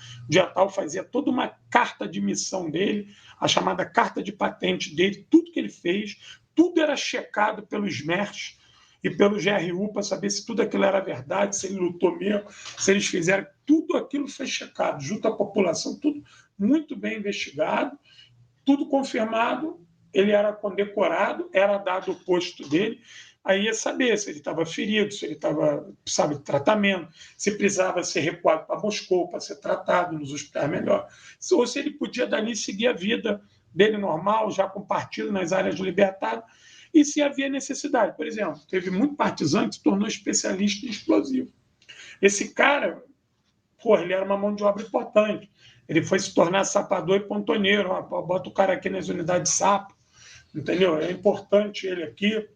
fazia toda uma carta de missão dele, a chamada carta de patente dele, tudo que ele fez, tudo era checado pelos SMERS e pelo GRU para saber se tudo aquilo era verdade, se ele lutou mesmo, se eles fizeram, tudo aquilo foi checado, junto à população, tudo muito bem investigado, tudo confirmado, ele era condecorado, era dado o posto dele, aí ia saber se ele estava ferido, se ele precisava de tratamento, se precisava ser recuado para Moscou para ser tratado nos hospitais melhor, ou se ele podia dali seguir a vida dele normal, já com partido nas áreas libertadas, e se havia necessidade. Por exemplo, teve muito partisano que se tornou especialista em explosivo. Esse cara, ele era uma mão de obra importante. Ele foi se tornar sapador e pontoneiro. Bota o cara aqui nas unidades de sapo, entendeu? É importante ele aqui.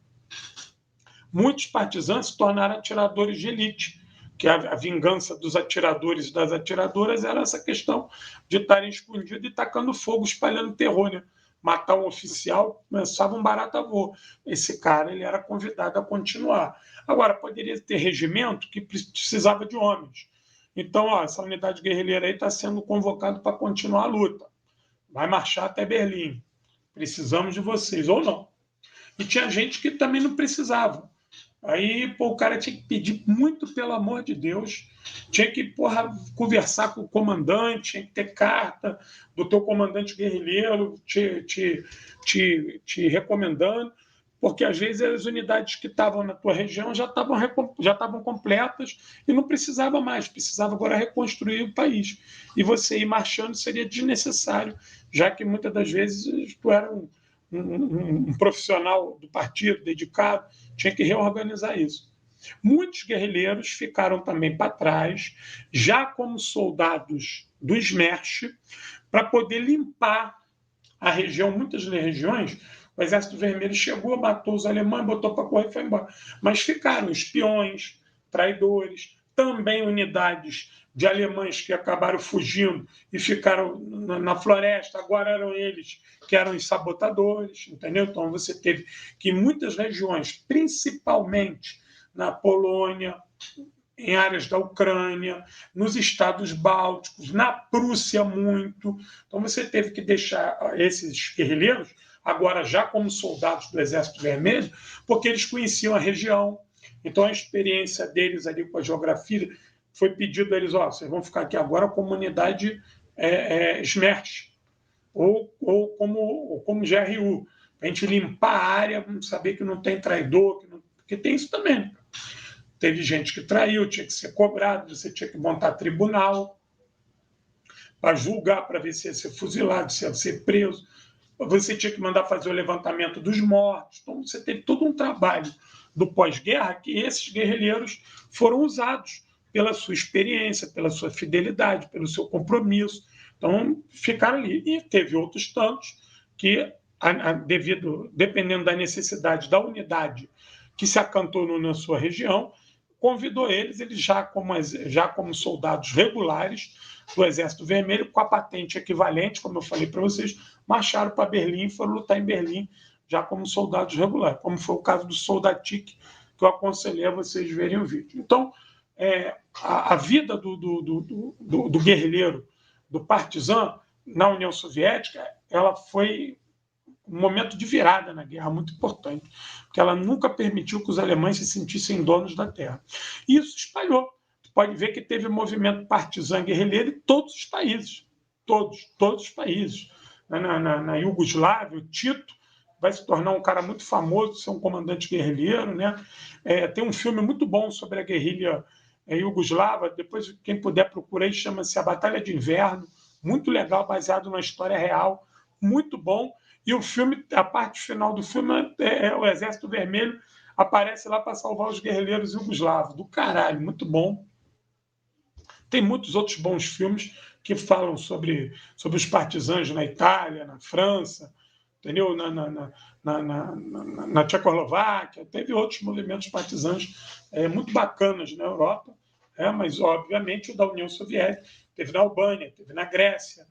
Muitos partisanos se tornaram atiradores de elite, que a vingança dos atiradores e das atiradoras era essa questão de estarem escondidos e tacando fogo, espalhando terror, né? Matar um oficial, começava um barato-avô. Esse cara ele era convidado a continuar. Agora, poderia ter regimento que precisava de homens. Então, essa unidade guerrilheira aí está sendo convocada para continuar a luta. Vai marchar até Berlim. Precisamos de vocês, ou não. E tinha gente que também não precisava. Aí, o cara tinha que pedir muito, pelo amor de Deus, tinha que, conversar com o comandante, tinha que ter carta do teu comandante guerrilheiro te recomendando, porque às vezes as unidades que estavam na tua região já estavam completas e não precisava mais, precisava agora reconstruir o país. E você ir marchando seria desnecessário, já que muitas das vezes tu era um profissional do partido dedicado, tinha que reorganizar isso. Muitos guerrilheiros ficaram também para trás, já como soldados do SMERSH, para poder limpar a região. Muitas regiões, o Exército Vermelho chegou, matou os alemães, botou para correr e foi embora. Mas ficaram espiões, traidores, também unidades de alemães que acabaram fugindo e ficaram na floresta, agora eram eles que eram os sabotadores, entendeu? Então você teve que em muitas regiões, principalmente na Polônia, em áreas da Ucrânia, nos estados bálticos, na Prússia muito. Então você teve que deixar esses guerrilheiros, agora já como soldados do Exército Vermelho, porque eles conheciam a região. Então a experiência deles ali com a geografia, foi pedido a eles, vocês vão ficar aqui agora como unidade SMERSH, ou como GRU, para a gente limpar a área, saber que não tem traidor, porque tem isso também. Teve gente que traiu, tinha que ser cobrado, você tinha que montar tribunal para julgar, para ver se ia ser fuzilado, se ia ser preso. Você tinha que mandar fazer o levantamento dos mortos. Então, você teve todo um trabalho do pós-guerra que esses guerrilheiros foram usados pela sua experiência, pela sua fidelidade, pelo seu compromisso. Então, ficaram ali. E teve outros tantos que, dependendo da necessidade da unidade que se acantonou na sua região, convidou eles já como soldados regulares do Exército Vermelho, com a patente equivalente, como eu falei para vocês, marcharam para Berlim e foram lutar em Berlim já como soldados regulares, como foi o caso do Soldatic, que eu aconselhei a vocês verem o vídeo. Então, a vida do guerrilheiro, do partizan na União Soviética, ela foi um momento de virada na guerra muito importante, porque ela nunca permitiu que os alemães se sentissem donos da terra. E isso espalhou. Você pode ver que teve movimento partizan guerrilheiro em todos os países, todos os países. Na Iugoslávia, o Tito vai se tornar um cara muito famoso, ser um comandante guerrilheiro, né? Tem um filme muito bom sobre a guerrilha iugoslava, depois quem puder procurar, chama-se A Batalha de Inverno, muito legal, baseado na história real, muito bom. E o filme, a parte final do filme o Exército Vermelho aparece lá para salvar os guerrilheiros iugoslavos. Do caralho, muito bom. Tem muitos outros bons filmes que falam sobre os partisãs na Itália, na França, entendeu? Na Tchecoslováquia. Teve outros movimentos partisãs muito bacanas na Europa, mas, obviamente, o da União Soviética. Teve na Albânia, teve na Grécia,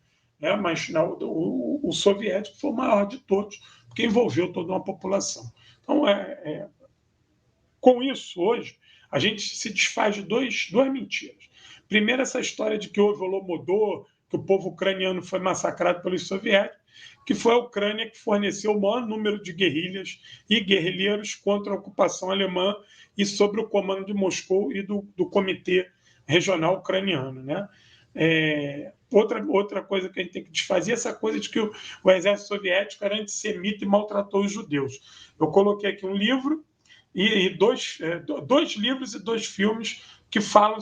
mas o soviético foi o maior de todos, porque envolveu toda uma população. Então, com isso, hoje, a gente se desfaz de duas mentiras. Primeiro, essa história de que houve Holodomor, que o povo ucraniano foi massacrado pelos soviéticos, que foi a Ucrânia que forneceu o maior número de guerrilhas e guerrilheiros contra a ocupação alemã e sob o comando de Moscou e do Comitê Regional Ucraniano, né? Outra coisa que a gente tem que desfazer é essa coisa de que o exército soviético era antissemita e maltratou os judeus. Eu coloquei aqui um livro e dois livros e 2 filmes que falam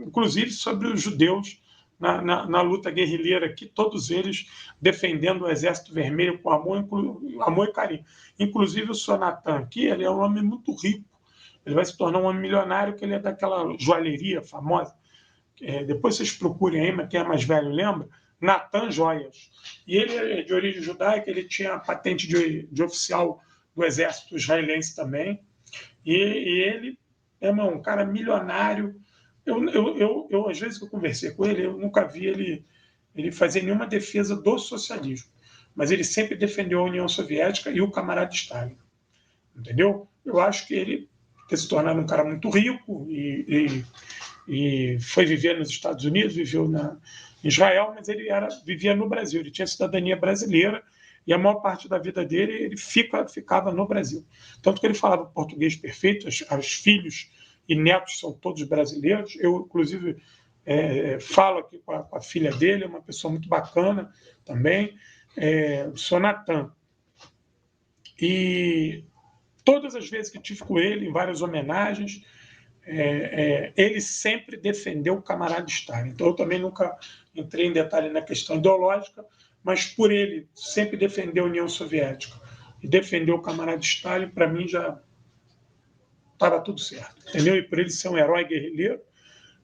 inclusive sobre os judeus na luta guerrilheira aqui, todos eles defendendo o Exército Vermelho com amor e carinho. Inclusive o Sonatan aqui, ele é um homem muito rico, ele vai se tornar um homem milionário, que ele é daquela joalheria famosa. Depois vocês procurem aí, mas quem é mais velho lembra, Natan Joias. E ele é de origem judaica, ele tinha a patente de oficial do exército israelense também. E ele é um cara milionário. Eu, às vezes que eu conversei com ele, eu nunca vi ele fazer nenhuma defesa do socialismo, mas ele sempre defendeu a União Soviética e o camarada Stalin. Entendeu? Eu acho que ele ter se tornado um cara muito rico e foi viver nos Estados Unidos, viveu em Israel, mas ele vivia no Brasil, ele tinha cidadania brasileira e a maior parte da vida dele ele ficava no Brasil. Tanto que ele falava português perfeito, os filhos e netos são todos brasileiros. Eu, inclusive, falo aqui com a filha dele, é uma pessoa muito bacana também, o Sonatan. E todas as vezes que tive com ele, em várias homenagens, ele sempre defendeu o camarada Stalin. Então, eu também nunca entrei em detalhe na questão ideológica, mas por ele sempre defender a União Soviética e defender o camarada Stalin, para mim já estava tudo certo. Entendeu? E por ele ser um herói guerrilheiro,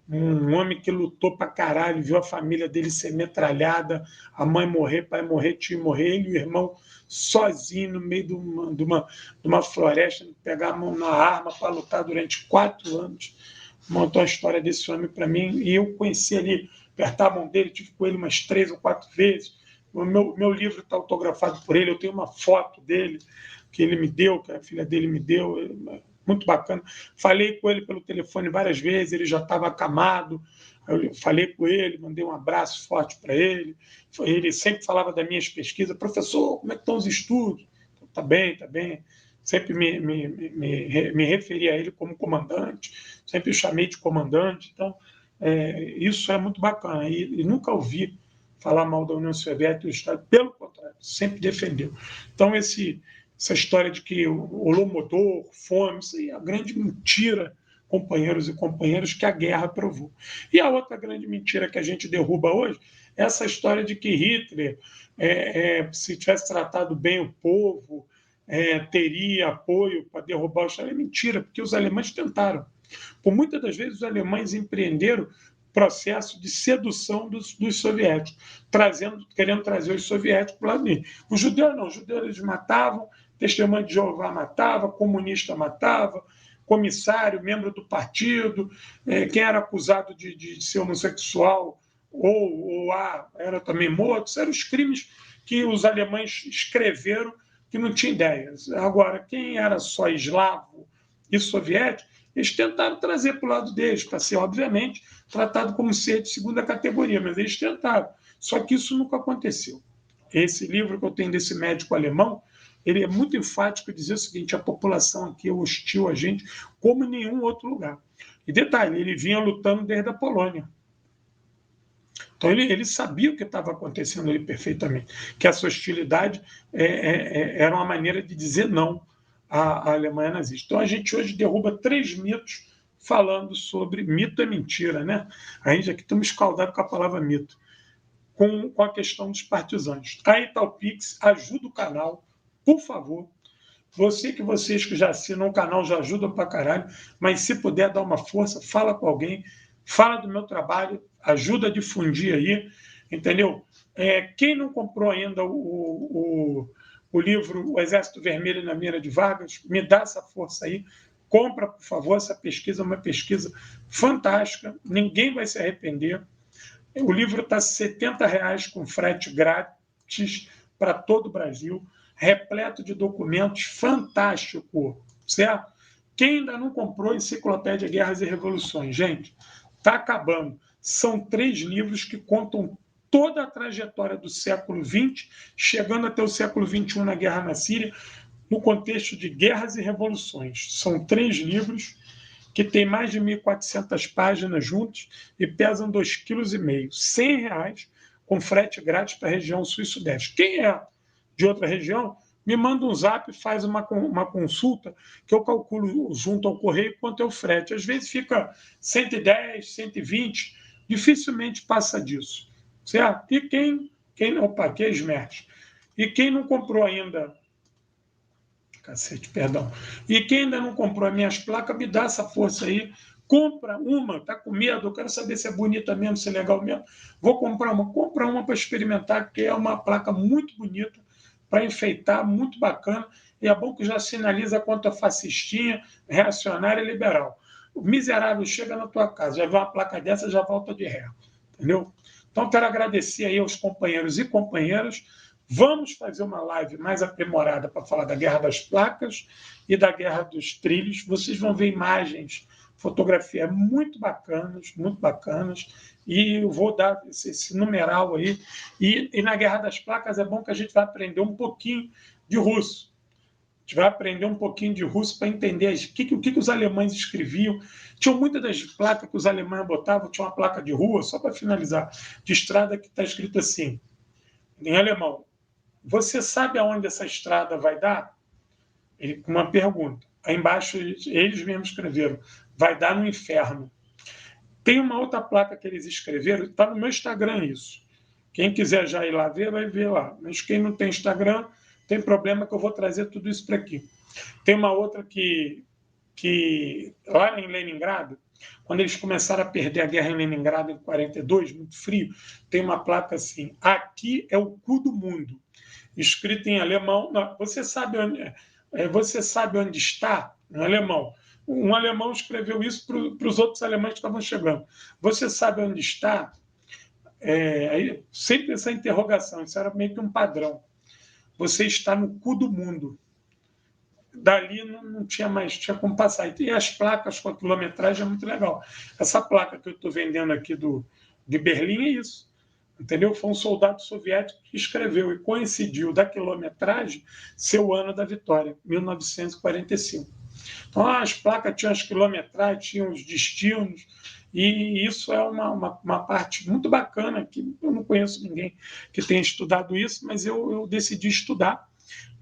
um homem que lutou pra caralho, viu a família dele ser metralhada, a mãe morrer, pai morrer, tio morrer, ele e o irmão sozinho no meio de uma floresta, pegar a mão na arma para lutar durante 4 anos. Montou a história desse homem para mim, e eu conheci ele, apertar a mão dele, tive com ele umas 3 ou 4 vezes. O meu livro está autografado por ele, eu tenho uma foto dele que ele me deu, que a filha dele me deu, muito bacana. Falei com ele pelo telefone várias vezes, ele já estava acamado. Eu falei com ele, mandei um abraço forte para ele. Ele sempre falava das minhas pesquisas. Professor, como é que estão os estudos? Está bem, está bem. Sempre me referi a ele como comandante, sempre o chamei de comandante. Então, isso é muito bacana. E nunca ouvi falar mal da União Soviética e do Estado, pelo contrário, sempre defendeu. Então, essa história de que o Holodomor, fome, isso aí é a grande mentira, companheiros e companheiras, que a guerra provou. E a outra grande mentira que a gente derruba hoje essa história de que Hitler, se tivesse tratado bem o povo, teria apoio para derrubar o Estado. É mentira, porque os alemães tentaram. Por muitas das vezes, os alemães empreenderam processo de sedução dos soviéticos, querendo trazer os soviéticos para o lado dele. Os judeus não, os judeus eles matavam, testemunha de Jeová matava, comunista matava, comissário, membro do partido, quem era acusado de ser homossexual era também morto. Esses eram os crimes que os alemães escreveram que não tinha ideias. Agora, quem era só eslavo e soviético, eles tentaram trazer para o lado deles, para ser, obviamente, tratado como ser de segunda categoria, mas eles tentaram. Só que isso nunca aconteceu. Esse livro que eu tenho desse médico alemão, ele é muito enfático em dizer o seguinte: a população aqui é hostil a gente como em nenhum outro lugar. E detalhe, ele vinha lutando desde a Polônia. Então ele sabia o que estava acontecendo ali perfeitamente, que essa hostilidade era uma maneira de dizer não à Alemanha nazista. Então a gente hoje derruba 3 mitos falando sobre... Mito é mentira, né? A gente aqui estamos escaldados com a palavra mito, com a questão dos partisanos. Aí está o Pix, ajuda o canal, por favor. Vocês que já assinam o canal já ajudam pra caralho, mas se puder dar uma força, fala com alguém, fala do meu trabalho, ajuda a difundir aí, entendeu? Quem não comprou ainda o livro O Exército Vermelho na Mira de Vargas, me dá essa força aí, compra, por favor, essa pesquisa é uma pesquisa fantástica, ninguém vai se arrepender. O livro está R$ 70 com frete grátis para todo o Brasil, repleto de documentos, fantástico, certo? Quem ainda não comprou Enciclopédia Guerras e Revoluções, gente, está acabando. São 3 livros que contam toda a trajetória do século XX, chegando até o século XXI na guerra na Síria, no contexto de guerras e revoluções. São 3 livros que têm mais de 1.400 páginas juntos e pesam 2,5 kg. R$ 100 com frete grátis para a região sul e sudeste. Quem é de outra região, me manda um zap, faz uma consulta, que eu calculo junto ao correio quanto é o frete. Às vezes fica 110, 120, dificilmente passa disso, certo? E que esmerte. E quem não comprou ainda... E quem ainda não comprou as minhas placas, me dá essa força aí. Compra uma, tá com medo, eu quero saber se é bonita mesmo, se é legal mesmo. Vou comprar uma. Compra uma para experimentar, porque é uma placa muito bonita, para enfeitar, muito bacana. E é bom que já sinaliza quanto a fascistinha, reacionária e liberal. O miserável chega na tua casa, já vê uma placa dessa, já volta de ré. Entendeu? Então, quero agradecer aí aos companheiros e companheiras. Vamos fazer uma live mais aprimorada para falar da Guerra das Placas e da Guerra dos Trilhos. Vocês vão ver imagens, fotografias muito bacanas, e eu vou dar esse numeral aí. E na Guerra das Placas é bom que a gente vai aprender um pouquinho de russo. A gente vai aprender um pouquinho de russo para entender o que os alemães escreviam. Tinham muitas das placas que os alemães botavam, tinha uma placa de rua, só para finalizar, de estrada, que está escrito assim, em alemão: você sabe aonde essa estrada vai dar? Uma pergunta. Aí embaixo, eles mesmos escreveram: vai dar no inferno. Tem uma outra placa que eles escreveram, está no meu Instagram isso. Quem quiser já ir lá ver, vai ver lá. Mas quem não tem Instagram, tem problema que eu vou trazer tudo isso para aqui. Tem uma outra que lá em Leningrado, quando eles começaram a perder a guerra em Leningrado em 42, muito frio, tem uma placa assim: aqui é o cu do mundo, escrito em alemão. Não, você sabe onde está? Em alemão. Um alemão escreveu isso para os outros alemães que estavam chegando. Você sabe onde está? Sempre essa interrogação, isso era meio que um padrão. Você está no cu do mundo. Dali não tinha mais, tinha como passar. E as placas com a quilometragem é muito legal. Essa placa que eu estou vendendo aqui de Berlim é isso. Entendeu? Foi um soldado soviético que escreveu e coincidiu da quilometragem ser o ano da vitória, 1945. Então, as placas tinham as quilometragens, tinham os destinos, e isso é uma parte muito bacana, que eu não conheço ninguém que tenha estudado isso, mas eu decidi estudar,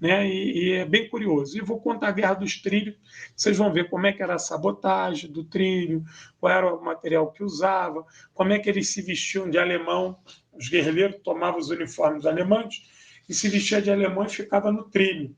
né? E é bem curioso. E vou contar a Guerra dos Trilhos, vocês vão ver como é que era a sabotagem do trilho, qual era o material que usava, como é que eles se vestiam de alemão. Os guerrilheiros tomavam os uniformes alemães e se vestia de alemão e ficava no trilho.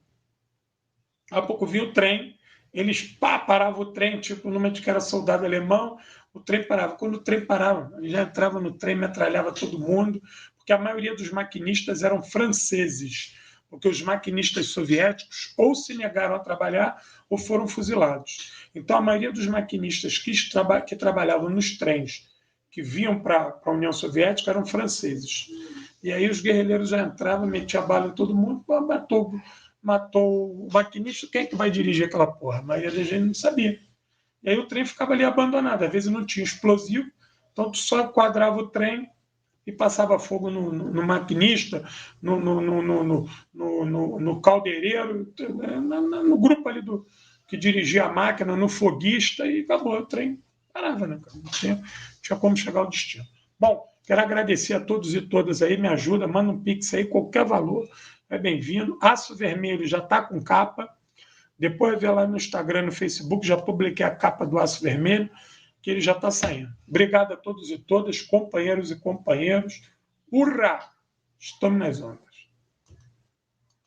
Há pouco vinha o trem, eles paravam o trem, tipo, numa de que era soldado alemão, o trem parava. Quando o trem parava, ele já entrava no trem, metralhava todo mundo, porque a maioria dos maquinistas eram franceses, porque os maquinistas soviéticos ou se negaram a trabalhar ou foram fuzilados. Então, a maioria dos maquinistas que trabalhavam nos trens que vinham para a União Soviética eram franceses. E aí os guerrilheiros já entravam, metiam a bala em todo mundo, matou o maquinista, quem é que vai dirigir aquela porra? A maioria da gente não sabia. E aí o trem ficava ali abandonado, às vezes não tinha explosivo, então tu só quadrava o trem e passava fogo no maquinista, no caldeireiro, no grupo ali que dirigia a máquina, no foguista, e acabou o trem. Parava, né? Não tinha como chegar ao destino. Bom, quero agradecer a todos e todas aí, me ajuda, manda um pix aí, qualquer valor é bem-vindo. Aço Vermelho já está com capa. Depois vê lá no Instagram, no Facebook, já publiquei a capa do Aço Vermelho, que ele já está saindo. Obrigado a todos e todas, companheiros e companheiros. Urra! Estamos nas ondas.